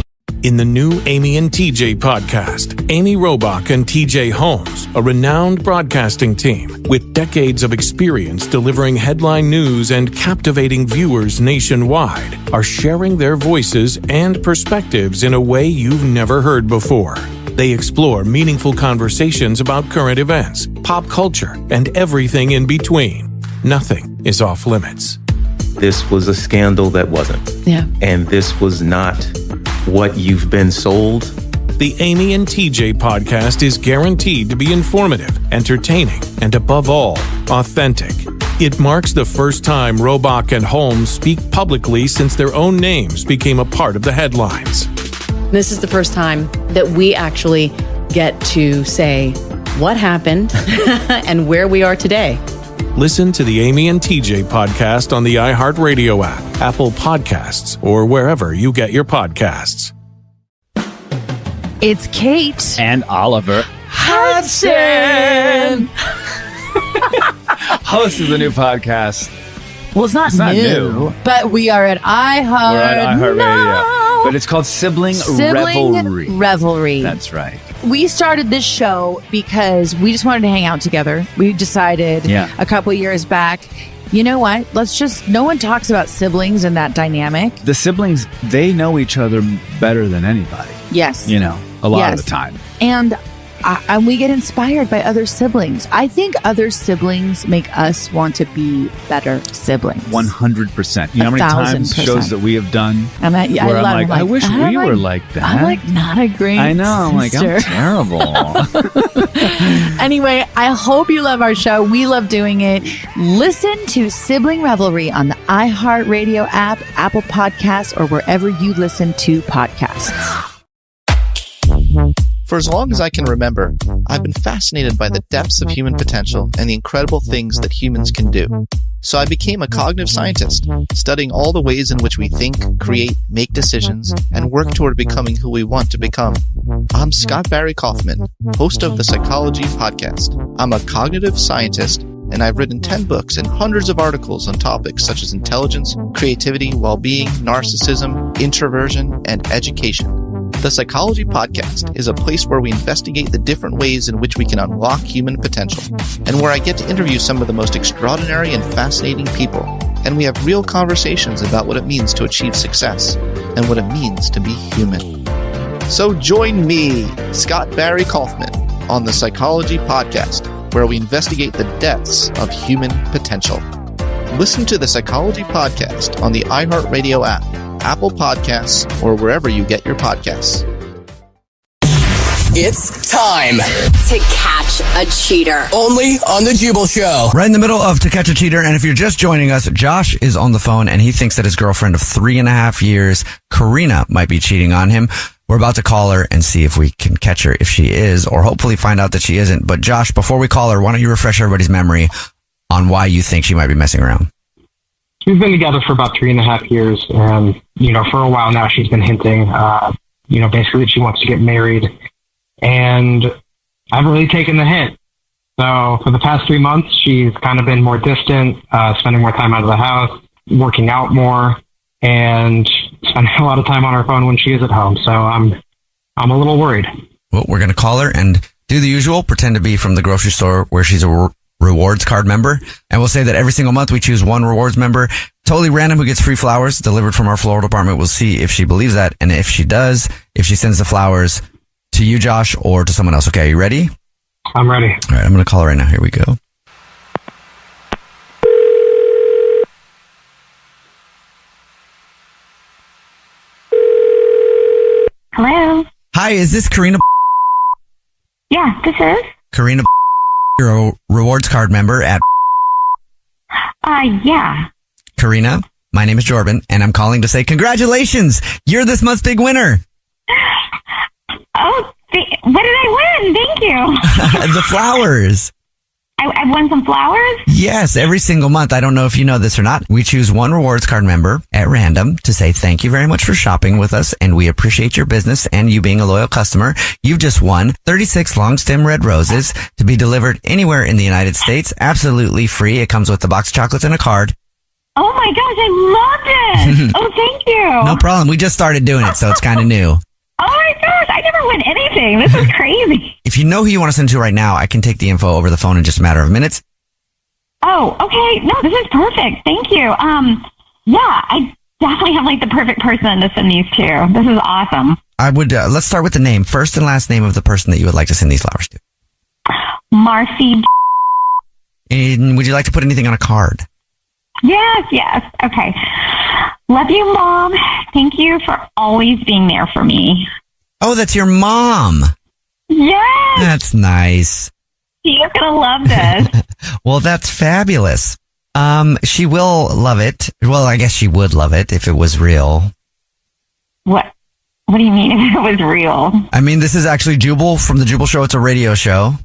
Speaker 19: In the new Amy and TJ podcast, Amy Robach and TJ Holmes, a renowned broadcasting team with decades of experience delivering headline news and captivating viewers nationwide, are sharing their voices and perspectives in a way you've never heard before. They explore meaningful conversations about current events, pop culture, and everything in between. Nothing is off limits.
Speaker 20: This was a scandal that wasn't.
Speaker 4: Yeah.
Speaker 20: And this was not what you've been sold.
Speaker 19: The Amy and TJ podcast is guaranteed to be informative, entertaining, and above all, authentic. It marks the first time Robach and Holmes speak publicly since their own names became a part of the headlines.
Speaker 21: This is the first time that we actually get to say what happened and where we are today.
Speaker 19: Listen to the Amy and TJ podcast on the iHeartRadio app, Apple Podcasts, or wherever you get your podcasts.
Speaker 22: It's Kate
Speaker 23: and Oliver
Speaker 22: Hudson.
Speaker 23: Host of the new podcast.
Speaker 22: Well, it's not new, but we are at iHeart.
Speaker 23: We're at iHeartRadio. But it's called Sibling Revelry. That's right.
Speaker 22: We started this show because we just wanted to hang out together. We decided a couple years back, you know what? No one talks about siblings and that dynamic.
Speaker 23: The siblings, they know each other better than anybody.
Speaker 22: Yes.
Speaker 23: You know, a lot of the time.
Speaker 22: And we get inspired by other siblings. I think other siblings make us want to be better siblings.
Speaker 23: 100%. You know how many times shows that we have done
Speaker 22: and
Speaker 23: where I'm like, I wish we were like that.
Speaker 22: I'm like not a great
Speaker 23: I know. I'm
Speaker 22: sister.
Speaker 23: like, I'm terrible.
Speaker 22: Anyway, I hope you love our show. We love doing it. Listen to Sibling Revelry on the iHeartRadio app, Apple Podcasts, or wherever you listen to podcasts.
Speaker 24: For as long as I can remember, I've been fascinated by the depths of human potential and the incredible things that humans can do. So I became a cognitive scientist, studying all the ways in which we think, create, make decisions, and work toward becoming who we want to become. I'm Scott Barry Kaufman, host of the Psychology Podcast. I'm a cognitive scientist, and I've written 10 books and hundreds of articles on topics such as intelligence, creativity, well-being, narcissism, introversion, and education. The Psychology Podcast is a place where we investigate the different ways in which we can unlock human potential, and where I get to interview some of the most extraordinary and fascinating people, and we have real conversations about what it means to achieve success, and what it means to be human. So join me, Scott Barry Kaufman, on the Psychology Podcast, where we investigate the depths of human potential. Listen to the Psychology Podcast on the iHeartRadio app, Apple Podcasts, or wherever you get your podcasts.
Speaker 9: It's time
Speaker 12: to catch a cheater.
Speaker 9: Only on the Jubal Show.
Speaker 16: Right in the middle of To Catch a Cheater, and if you're just joining us, Josh is on the phone, and he thinks that his girlfriend of 3.5 years, Karina, might be cheating on him. We're about to call her and see if we can catch her if she is, or hopefully find out that she isn't. But Josh, before we call her, why don't you refresh everybody's memory on why you think she might be messing around?
Speaker 18: We've been together for about 3.5 years, and, for a while now she's been hinting, basically that she wants to get married, and I haven't really taken the hint. So for the past 3 months, she's kind of been more distant, spending more time out of the house, working out more, and spending a lot of time on her phone when she is at home. So I'm a little worried.
Speaker 16: Well, we're going to call her and do the usual, pretend to be from the grocery store where she's a rewards card member, and we'll say that every single month we choose one rewards member totally random who gets free flowers delivered from our floral department. We'll see if she believes that. And if she does, if she sends the flowers to you, Josh, or to someone else. Okay, are you ready?
Speaker 18: I'm ready.
Speaker 16: All right, I'm going to call her right now. Here we go.
Speaker 15: Hello.
Speaker 16: Hi, is this Karina?
Speaker 15: Yeah, this is.
Speaker 16: Karina, you're a rewards card member at...
Speaker 15: Yeah.
Speaker 16: Karina, my name is Jordan, and I'm calling to say congratulations! You're this month's big winner!
Speaker 15: Oh, what did I win? Thank you.
Speaker 16: The flowers!
Speaker 15: I won some flowers?
Speaker 16: Yes, every single month. I don't know if you know this or not. We choose one rewards card member at random to say thank you very much for shopping with us, and we appreciate your business and you being a loyal customer. You've just won 36 long stem red roses to be delivered anywhere in the United States, absolutely free. It comes with a box of chocolates and a card.
Speaker 15: Oh my gosh, I love it! Oh, thank you.
Speaker 16: No problem. We just started doing it, so it's kind of new.
Speaker 15: Oh my gosh, I never win anything. This is crazy.
Speaker 16: If you know who you want to send to right now, I can take the info over the phone in just a matter of minutes.
Speaker 15: Oh, okay. No, this is perfect. Thank you. Yeah, I definitely have like the perfect person to send these to. This is awesome.
Speaker 16: I would, let's start with the name, first and last name of the person that you would like to send these flowers to.
Speaker 15: Marcy.
Speaker 16: And would you like to put anything on a card?
Speaker 15: Yes. Okay. Love you, Mom. Thank you for always being there for me.
Speaker 16: Oh, that's your mom.
Speaker 15: Yes.
Speaker 16: That's nice.
Speaker 15: She is going to love this.
Speaker 16: Well, that's fabulous. She will love it. Well, I guess she would love it if it was real.
Speaker 15: What do you mean if it was real?
Speaker 16: I mean, this is actually Jubal from the Jubal Show. It's a radio show.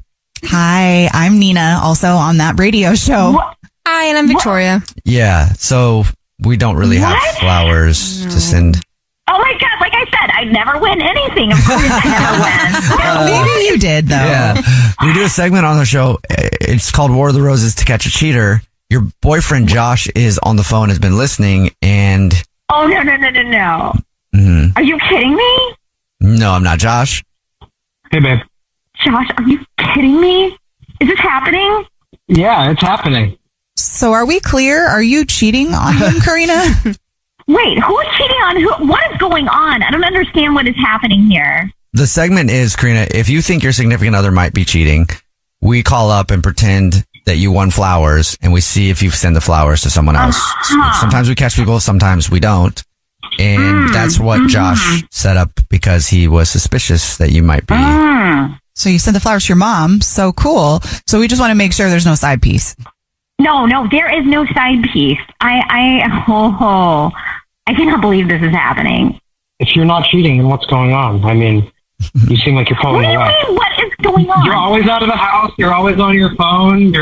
Speaker 3: Hi, I'm Nina, also on that radio show.
Speaker 15: What?
Speaker 4: Hi, and I'm Victoria.
Speaker 16: Yeah, so we don't really have flowers to send.
Speaker 15: Oh my God, like I said, I never win anything. Of course I never win.
Speaker 3: Maybe you did, though.
Speaker 16: Yeah. We do a segment on the show. It's called War of the Roses to Catch a Cheater. Your boyfriend, Josh, is on the phone, has been listening, and...
Speaker 15: Oh, no.
Speaker 16: Mm-hmm.
Speaker 15: Are you kidding me?
Speaker 16: No, I'm not. Josh?
Speaker 18: Hey, babe.
Speaker 15: Josh, are you kidding me? Is this happening?
Speaker 18: Yeah, it's happening.
Speaker 3: So are we clear? Are you cheating on him, Karina?
Speaker 15: Wait, who's cheating on who? What is going on? I don't understand what is happening here.
Speaker 16: The segment is, Karina, if you think your significant other might be cheating, we call up and pretend that you won flowers, and we see if you send the flowers to someone else. Sometimes we catch people, sometimes we don't. And that's what Josh set up because he was suspicious that you might be.
Speaker 3: So you sent the flowers to your mom. So cool. So we just want to make sure there's no side piece.
Speaker 15: No, there is no side piece. I cannot believe this is happening.
Speaker 18: If you're not cheating, then what's going on? I mean, you seem like you're pulling away.
Speaker 15: What do you mean? What is going on?
Speaker 18: You're always out of the house. You're always on your phone.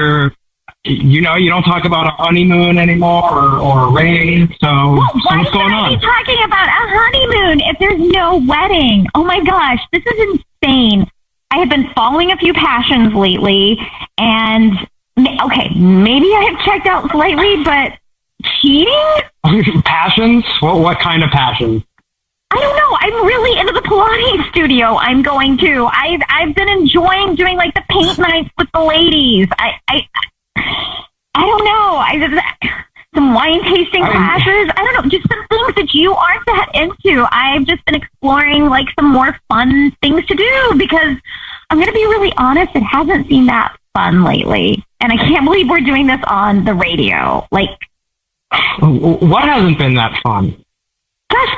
Speaker 18: You don't talk about a honeymoon anymore or a ring. So what's going on?
Speaker 15: Why are you talking about a honeymoon if there's no wedding? Oh my gosh, this is insane. I have been following a few passions lately, and okay, maybe I have checked out slightly, but cheating?
Speaker 18: Passions? What kind of passions?
Speaker 15: I don't know. I'm really into the Pilates studio I'm going to. I've been enjoying doing like the paint nights with the ladies. I don't know. Some wine tasting classes. I don't know. Just some things that you aren't that into. I've just been exploring like some more fun things to do because I'm going to be really honest. It hasn't seemed that fun lately. And I can't believe we're doing this on the radio. Like,
Speaker 18: what hasn't been that fun?
Speaker 15: Gosh,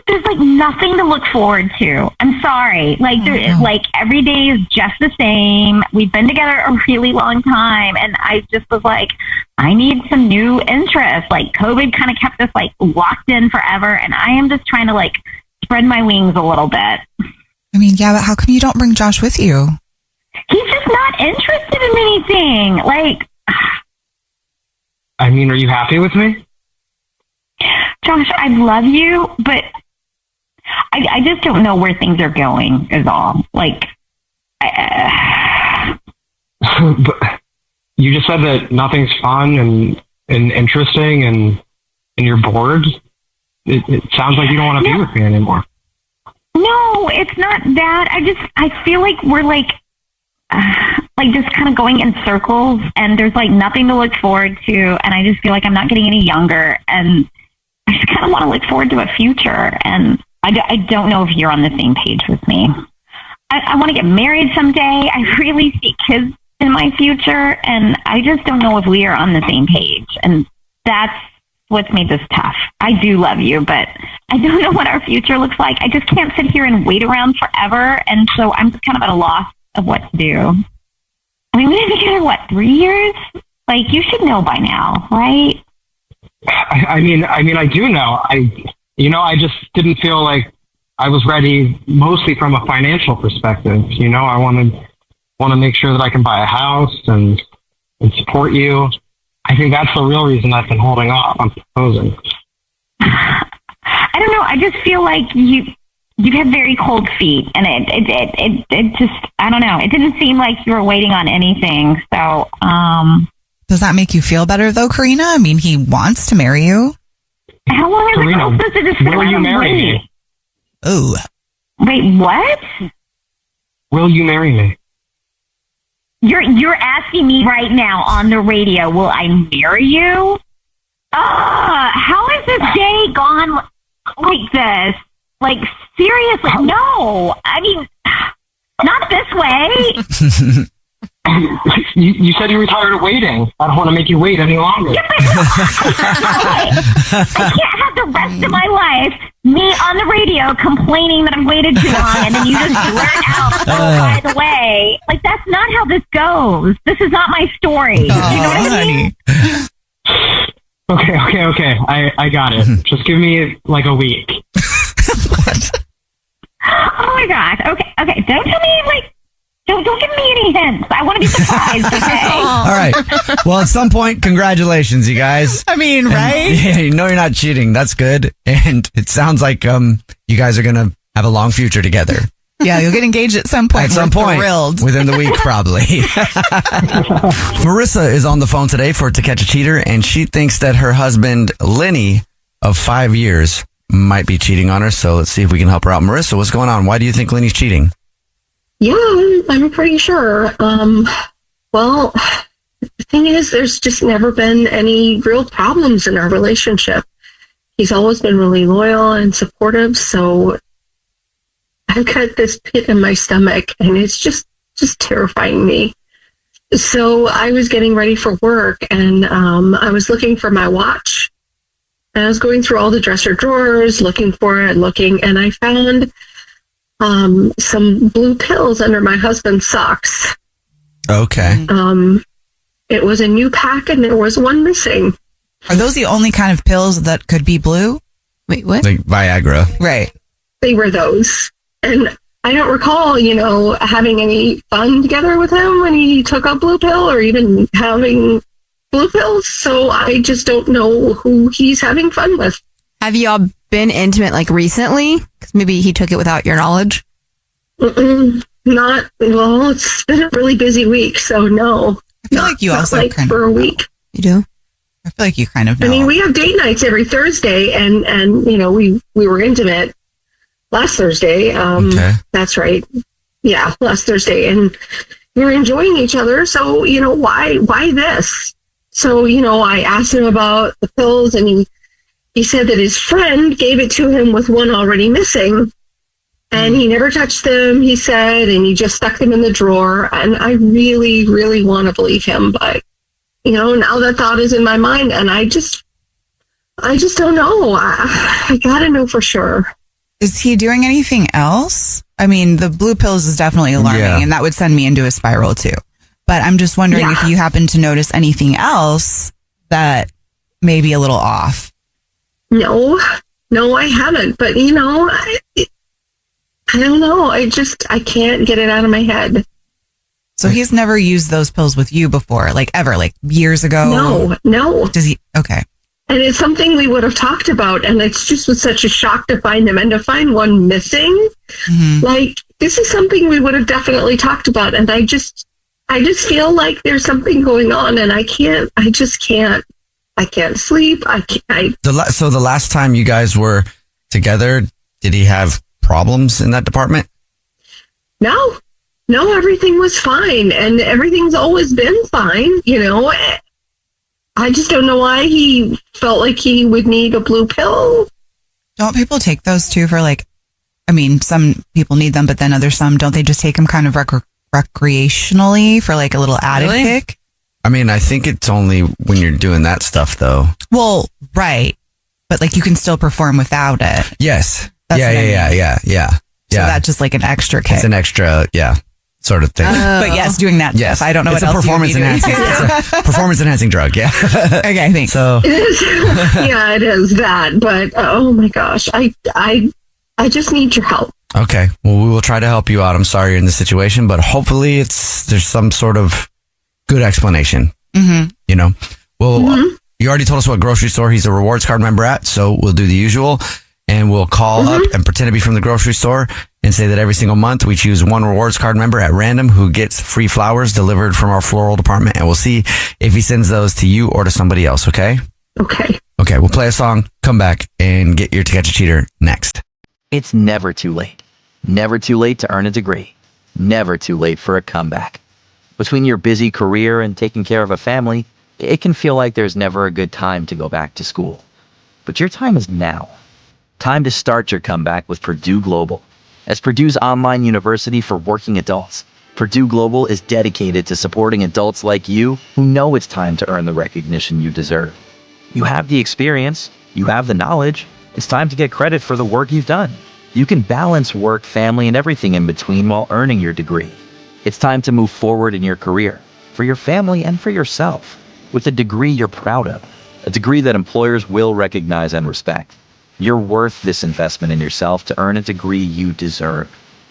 Speaker 15: there's like nothing to look forward to. I'm sorry. Like every day is just the same. We've been together a really long time, and I just was like, I need some new interest. Like COVID kind of kept us like locked in forever, and I am just trying to like spread my wings a little bit.
Speaker 3: I mean, yeah, but how come you don't bring Josh with you?
Speaker 15: He's just not interested in anything. Like,
Speaker 18: I mean, are you happy with me?
Speaker 15: Josh, I love you, but I just don't know where things are going is all. Like,
Speaker 18: but you just said that nothing's fun and interesting and you're bored. It sounds like you don't want to be with me anymore.
Speaker 15: No, it's not that. I feel like we're like, like just kind of going in circles, and there's like nothing to look forward to, and I just feel like I'm not getting any younger, and I just kind of want to look forward to a future, and I don't know if you're on the same page with me. I want to get married someday. I really see kids in my future, and I just don't know if we are on the same page, and that's what's made this tough. I do love you, but I don't know what our future looks like. I just can't sit here and wait around forever, and so I'm kind of at a loss of what to do. I mean, we've been together, 3 years? Like, you should know by now, right?
Speaker 18: I mean, I do know. I just didn't feel like I was ready, mostly from a financial perspective. I want to make sure that I can buy a house and support you. I think that's the real reason I've been holding off on proposing.
Speaker 15: I don't know. I just feel like you have very cold feet, and it just, I don't know. It didn't seem like you were waiting on anything. So,
Speaker 3: does that make you feel better though, Karina? I mean, he wants to marry you.
Speaker 15: How long is it supposed to just sit
Speaker 18: will you
Speaker 15: around
Speaker 18: marry
Speaker 15: wait?
Speaker 18: me?
Speaker 3: Oh.
Speaker 15: Wait, what?
Speaker 18: Will you marry me?
Speaker 15: You're asking me right now on the radio, will I marry you? How has this day gone like this? Like, seriously, no. I mean, not this way.
Speaker 18: You said you were tired of waiting. I don't want to make you wait any longer.
Speaker 15: Yeah, I can't have the rest of my life me on the radio complaining that I've waited too long, and then you just blurt out, by the way. Like, that's not how this goes. This is not my story. You know what I mean?
Speaker 18: Okay. I got it. Just give me like a week.
Speaker 3: What?
Speaker 15: Oh my gosh. Okay. Don't tell me, like, don't give me any hints. I want to be surprised, okay?
Speaker 16: All right. Well, at some point, congratulations, you guys.
Speaker 3: I mean, right?
Speaker 16: Yeah, you know you're not cheating. That's good. And it sounds like you guys are going to have a long future together.
Speaker 3: Yeah, you'll get engaged at some point.
Speaker 16: At some point.
Speaker 3: Thrilled.
Speaker 16: Within the week, probably. Marissa is on the phone today for To Catch a Cheater, and she thinks that her husband, Lenny, of 5 years, might be cheating on her. So let's see if we can help her out. Marissa, what's going on? Why do you think Lenny's cheating?
Speaker 1: Yeah, I'm pretty sure. Well, the thing is, there's just never been any real problems in our relationship. He's always been really loyal and supportive, so I've got this pit in my stomach, and it's just terrifying me. So I was getting ready for work, and I was looking for my watch. And I was going through all the dresser drawers, looking for it, and I found some blue pills under my husband's socks.
Speaker 16: Okay.
Speaker 1: It was a new pack, and there was one missing.
Speaker 3: Are those the only kind of pills that could be blue?
Speaker 4: Wait, what?
Speaker 16: Like Viagra.
Speaker 3: Right.
Speaker 1: They were those. And I don't recall, having any fun together with him when he took a blue pill or even having blue pills. So I just don't know who he's having fun with.
Speaker 4: Have you all been intimate like recently? Because maybe he took it without your knowledge.
Speaker 1: Not, well, it's been a really busy week, so no.
Speaker 3: I feel like you also
Speaker 1: like
Speaker 3: kind
Speaker 1: for a week.
Speaker 4: You do?
Speaker 3: I feel like you kind of know.
Speaker 1: I mean, we have date nights every Thursday, and we were intimate last Thursday.
Speaker 16: Okay.
Speaker 1: That's right. Yeah, last Thursday, and we were enjoying each other. So why this? So I asked him about the pills, and he said that his friend gave it to him with one already missing, and he never touched them. He said, and he just stuck them in the drawer. And I really, really want to believe him, but now that thought is in my mind, and I just don't know. I gotta know for sure.
Speaker 3: Is he doing anything else? I mean, the blue pills is definitely alarming, and that would send me into a spiral too. But I'm just wondering if you happen to notice anything else that may be a little off.
Speaker 1: No, I haven't. But I don't know. I can't get it out of my head.
Speaker 3: So he's never used those pills with you before, like ever, like years ago?
Speaker 1: No.
Speaker 3: Does he? Okay.
Speaker 1: And it's something we would have talked about, and it's just was such a shock to find them and to find one missing. Mm-hmm. Like, this is something we would have definitely talked about, and I just feel like there's something going on, and I can't sleep.
Speaker 16: So the last time you guys were together, did he have problems in that department?
Speaker 1: No,
Speaker 5: no, everything was fine, and everything's always been fine, I just don't know why he felt like he would need a blue pill.
Speaker 3: Don't people take those too for some people need them, but then some don't they just take them kind of recreationally for like a little added kick?
Speaker 16: I mean, I think it's only when you're doing that stuff though.
Speaker 3: Well, right. But you can still perform without it.
Speaker 16: Yes.
Speaker 3: That's
Speaker 16: Yeah.
Speaker 3: So that's just like an extra kick.
Speaker 16: It's an extra, sort of thing.
Speaker 3: But yes, doing that
Speaker 16: yes.
Speaker 3: stuff. I don't know
Speaker 16: it's
Speaker 3: what
Speaker 16: a
Speaker 3: else
Speaker 16: performance enhancing. It's a performance enhancing drug. Yeah.
Speaker 3: Okay, thanks.
Speaker 16: So
Speaker 5: it is. Yeah, it is that. But oh my gosh, I just need your help.
Speaker 16: Okay. Well, we will try to help you out. I'm sorry you're in this situation, but hopefully there's some sort of good explanation.
Speaker 3: Mm-hmm.
Speaker 16: Well, you already told us what grocery store he's a rewards card member at, so we'll do the usual. And we'll call up and pretend to be from the grocery store and say that every single month we choose one rewards card member at random who gets free flowers delivered from our floral department. And we'll see if he sends those to you or to somebody else. Okay?
Speaker 5: Okay.
Speaker 16: Okay. We'll play a song, come back, and get your To Catch a Cheater next.
Speaker 11: It's never too late. Never too late to earn a degree. Never too late for a comeback. Between your busy career and taking care of a family, it can feel like there's never a good time to go back to school. But your time is now. Time to start your comeback with Purdue Global. As Purdue's online university for working adults, Purdue Global is dedicated to supporting adults like you who know it's time to earn the recognition you deserve. You have the experience, you have the knowledge, it's time to get credit for the work you've done. You can balance work, family, and everything in between while earning your degree. It's time to move forward in your career, for your family and for yourself, with a degree you're proud of, a degree that employers will recognize and respect. You're worth this investment in yourself to earn a degree you deserve.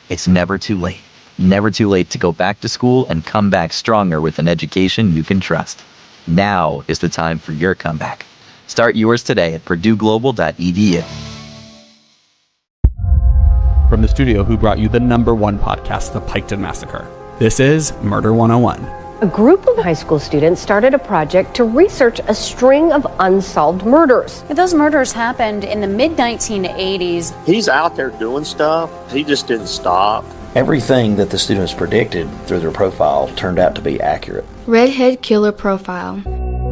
Speaker 11: It's never too late. Never too late to go back to school and come back stronger with an education you can trust. Now is the time for your comeback. Start yours today at purdueglobal.edu.
Speaker 6: From the studio who brought you the #1 podcast, The Piketon Massacre, this is Murder 101.
Speaker 8: A group of high school students started a project to research a string of unsolved murders.
Speaker 17: Those murders happened in the mid-1980s.
Speaker 25: He's out there doing stuff. He just didn't stop.
Speaker 26: Everything that the students predicted through their profile turned out to be accurate.
Speaker 27: Redhead killer profile.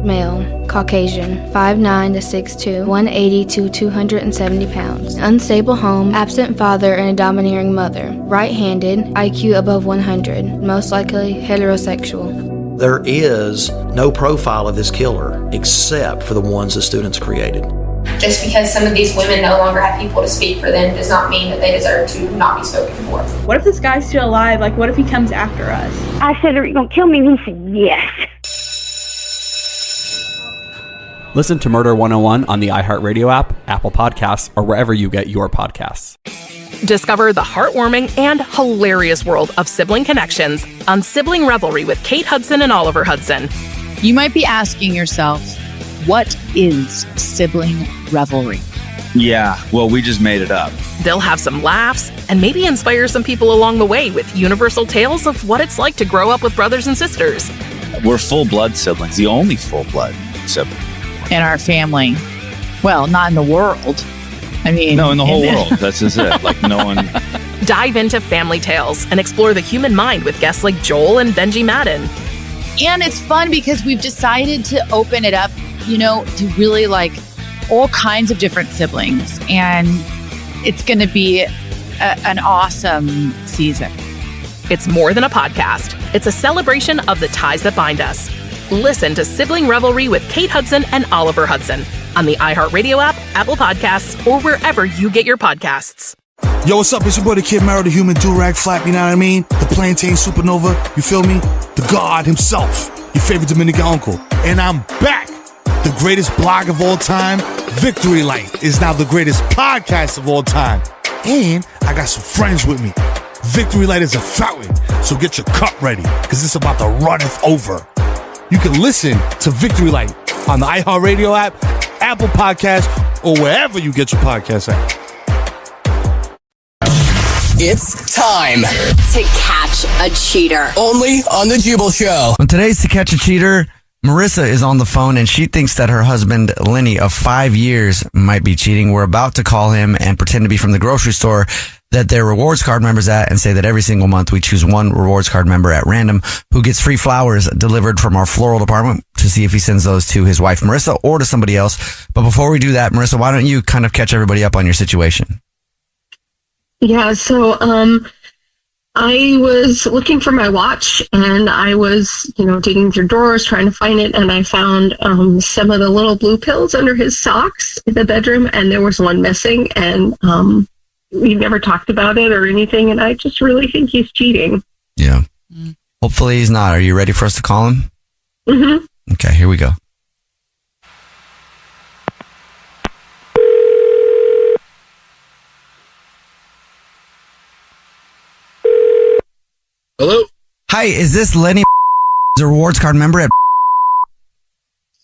Speaker 27: Male, Caucasian, 5'9" to 6'2", 180 to 270 pounds. Unstable home, absent father and a domineering mother. Right-handed, IQ above 100, most likely heterosexual.
Speaker 26: There is no profile of this killer except for the ones the students created.
Speaker 28: Just because some of these women no longer have people to speak for them does not mean that they deserve to not be spoken for.
Speaker 29: What if this guy's still alive? What if he comes after us?
Speaker 15: I said, are you going to kill me? And he said, yes.
Speaker 6: Listen to Murder 101 on the iHeartRadio app, Apple Podcasts, or wherever you get your podcasts.
Speaker 30: Discover the heartwarming and hilarious world of sibling connections on Sibling Revelry with Kate Hudson and Oliver Hudson.
Speaker 22: You might be asking yourself, what is sibling revelry?
Speaker 31: Yeah, well, we just made it up.
Speaker 30: They'll have some laughs and maybe inspire some people along the way with universal tales of what it's like to grow up with brothers and sisters.
Speaker 31: We're full-blood siblings, the only full-blood sibling.
Speaker 22: In our family. Well, not in the world. I mean...
Speaker 31: No, in the whole world. That's just it. No one...
Speaker 30: Dive into family tales and explore the human mind with guests like Joel and Benji Madden.
Speaker 22: And it's fun because we've decided to open it up, to really all kinds of different siblings. And it's going to be an awesome season.
Speaker 30: It's more than a podcast. It's a celebration of the ties that bind us. Listen to Sibling Revelry with Kate Hudson and Oliver Hudson on the iHeartRadio app, Apple Podcasts, or wherever you get your podcasts.
Speaker 32: Yo, what's up? It's your boy, the Kid Mero, the human do-rag flap, you know what I mean? The plantain supernova, you feel me? The God himself, your favorite Dominican uncle. And I'm back. The greatest blog of all time, Victory Light, is now the greatest podcast of all time. And I got some friends with me. Victory Light is a fountain, so get your cup ready, because it's about to runneth over. You can listen to Victory Light on the iHeartRadio app, Apple Podcasts, or wherever you get your podcasts at.
Speaker 9: It's time
Speaker 12: to catch a cheater.
Speaker 9: Only on The Jubal Show.
Speaker 16: On today's To Catch a Cheater, Marissa is on the phone and she thinks that her husband, Lenny, of 5 years might be cheating. We're about to call him and pretend to be from the grocery store that they're rewards card members at and say that every single month we choose one rewards card member at random who gets free flowers delivered from our floral department to see if he sends those to his wife, Marissa, or to somebody else. But before we do that, Marissa, why don't you kind of catch everybody up on your situation?
Speaker 5: Yeah, so I was looking for my watch and I was, digging through drawers trying to find it, and I found some of the little blue pills under his socks in the bedroom, and there was one missing, and we never talked about it or anything, and I just really think he's cheating.
Speaker 16: Yeah. Hopefully he's not. Are you ready for us to call him?
Speaker 5: Mm-hmm.
Speaker 16: Okay, here we go.
Speaker 2: Hello?
Speaker 16: Hi, is this Lenny, the rewards card member at...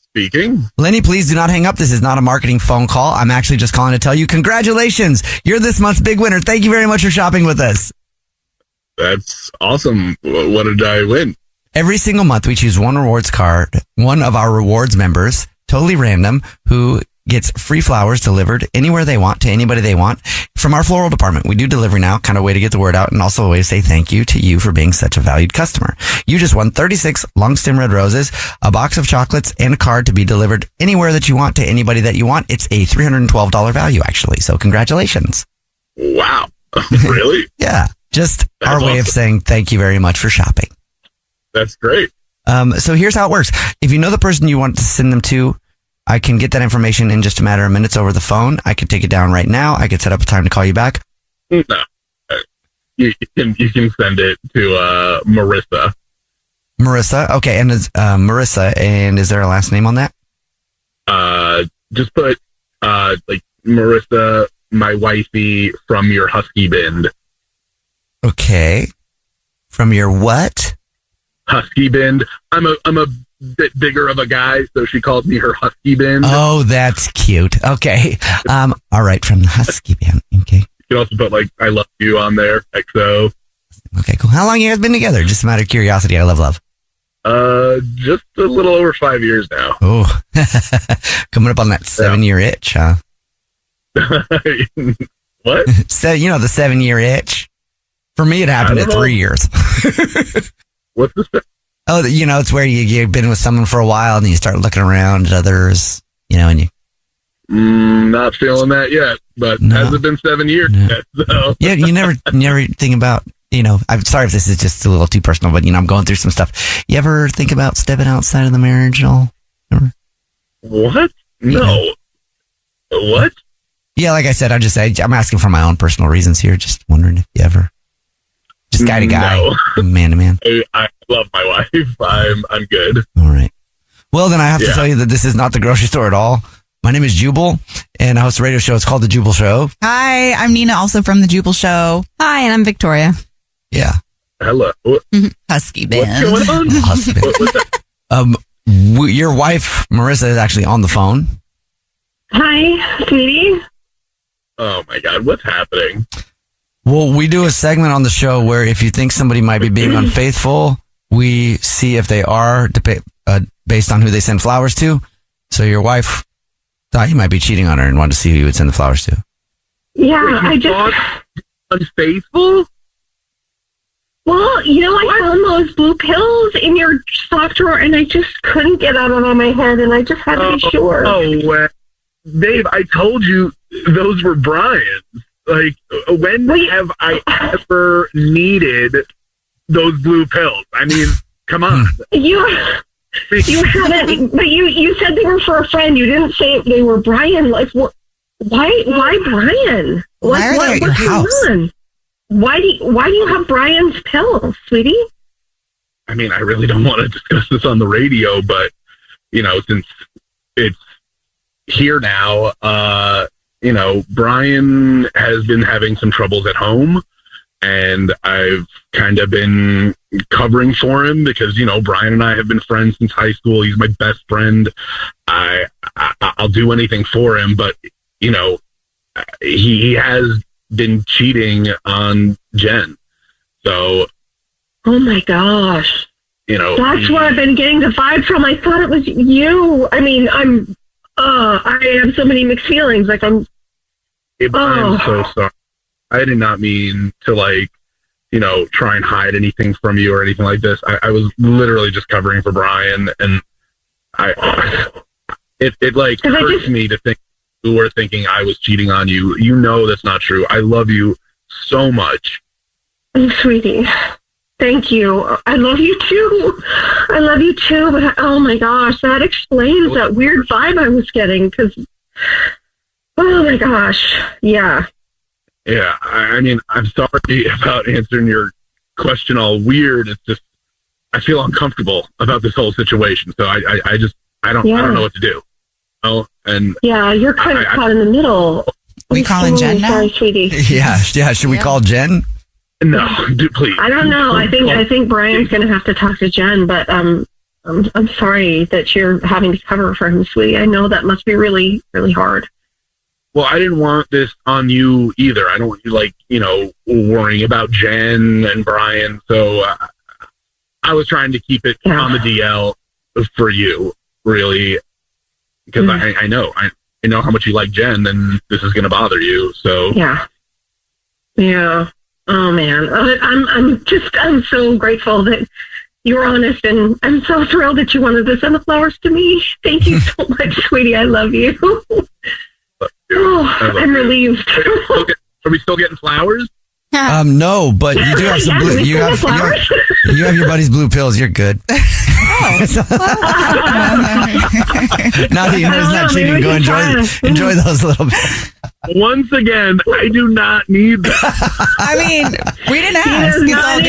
Speaker 2: Speaking.
Speaker 16: Lenny, please do not hang up. This is not a marketing phone call. I'm actually just calling to tell you congratulations. You're this month's big winner. Thank you very much for shopping with us.
Speaker 2: That's awesome. What did I win?
Speaker 16: Every single month we choose one rewards card, one of our rewards members, totally random, who gets free flowers delivered anywhere they want to anybody they want from our floral department. We do delivery now, kind of a way to get the word out and also a way to say thank you to you for being such a valued customer. You just won 36 long stem red roses, a box of chocolates, and a card to be delivered anywhere that you want to anybody that you want. It's a $312 value, actually. So congratulations.
Speaker 2: Wow. Really?
Speaker 16: Yeah. Just
Speaker 2: That's
Speaker 16: our way of
Speaker 2: awesome.
Speaker 16: saying thank you very much for shopping.
Speaker 2: That's great.
Speaker 16: So here's how it works. If you know the person you want to send them to, I can get that information in just a matter of minutes over the phone. I could take it down right now. I could set up a time to call you back.
Speaker 2: No. You can send it to Marissa.
Speaker 16: Marissa. Okay. And is Marissa, and is there a last name on that?
Speaker 2: Just put like Marissa, my wifey, from your Husky Bend.
Speaker 16: Okay. From your what?
Speaker 2: Husky Bend. I'm a bit bigger of a guy, so she called me her Husky Bend.
Speaker 16: Oh, that's cute. Okay. All right. From the Husky Band. Okay.
Speaker 2: You can also put like I love you on there. XO.
Speaker 16: Okay, cool. How long you guys been together? Just a matter of curiosity. I love love.
Speaker 2: Just a little over 5 years now.
Speaker 16: Oh, coming up on that 7-year itch, huh?
Speaker 2: What?
Speaker 16: So, the 7-year itch. For me, it happened at 3 years.
Speaker 2: What's the
Speaker 16: Oh, it's where you've been with someone for a while and you start looking around at others, and you...
Speaker 2: Not feeling that yet, but hasn't been 7 years yet, so.
Speaker 16: Yeah, you never think about, I'm sorry if this is just a little too personal, but, I'm going through some stuff. You ever think about stepping outside of the marriage at all? Ever?
Speaker 2: What? No. What?
Speaker 16: Yeah, like I said, I'm asking for my own personal reasons here. Just wondering if you ever... Just guy to guy, man to man.
Speaker 2: I love my wife. I'm good.
Speaker 16: All right. Well, then I have to tell you that this is not the grocery store at all. My name is Jubal, and I host a radio show. It's called The Jubal Show.
Speaker 3: Hi, I'm Nina, also from The Jubal Show.
Speaker 4: Hi, and I'm Victoria.
Speaker 16: Yeah.
Speaker 2: Hello.
Speaker 3: Husky Band.
Speaker 2: What's going on?
Speaker 16: Husky Band. Your wife, Marissa, is actually on the phone.
Speaker 5: Hi, sweetie.
Speaker 2: Oh my God, what's happening?
Speaker 16: Well, we do a segment on the show where if you think somebody might be being unfaithful, we see if they are based on who they send flowers to. So your wife thought you might be cheating on her and wanted to see who you would send the flowers to.
Speaker 5: Yeah, I just...
Speaker 2: Unfaithful?
Speaker 5: Well, I found those blue pills in your sock drawer, and I just couldn't get out of my head, and I just had to be sure.
Speaker 2: Oh, Dave, I told you those were Brian's. Like, when have I ever needed those blue pills? I mean, come on.
Speaker 5: You haven't, but you said they were for a friend. You didn't say they were Brian. Like, why Brian?
Speaker 3: Why are they at your house?
Speaker 5: On? Why do you have Brian's pills, sweetie?
Speaker 2: I mean, I really don't want to discuss this on the radio, but since it's here now, Brian has been having some troubles at home, and I've kind of been covering for him because, Brian and I have been friends since high school. He's my best friend. I'll do anything for him, but, he has been cheating on Jen. So.
Speaker 5: Oh my gosh. That's where I've been getting the vibe from. I thought it was you. I mean, I have so many mixed feelings. Like I'm so sorry. I did not mean to try and hide anything from you or anything like this. I was literally just covering for Brian, and it hurts me to think you were thinking I was cheating on you. You know that's not true. I love you so much. Sweetie, thank you. I love you too. But oh my gosh, that explains that weird vibe I was getting. Because, oh my gosh, yeah.
Speaker 2: Yeah, I mean, I'm sorry about answering your question all weird. It's just I feel uncomfortable about this whole situation. So I don't know what to do. And
Speaker 5: you're kind of caught in the middle.
Speaker 3: We calling Jen now?
Speaker 5: Sorry, sweetie.
Speaker 16: Yeah. Should we call Jen?
Speaker 2: No, please.
Speaker 5: I don't know. I think Brian's going to have to talk to Jen, but I'm sorry that you're having to cover for him, sweetie. I know that must be really, really hard.
Speaker 2: Well, I didn't want this on you either. I don't want you worrying about Jen and Brian. So I was trying to keep it on the DL for you, really, because I know how much you like Jen, and this is going to bother you. So
Speaker 5: yeah. Oh man, I'm so grateful that you were honest, and I'm so thrilled that you wanted to send the flowers to me. Thank you so much, sweetie. I love you. I'm relieved.
Speaker 2: Are we still getting flowers?
Speaker 16: No, but you do have some blue. You have your buddy's blue pills. You're good. Now that you know it's not cheating, go enjoy those a little bit.
Speaker 2: Once again, I do not need that.
Speaker 3: I mean, we didn't ask. It's all good.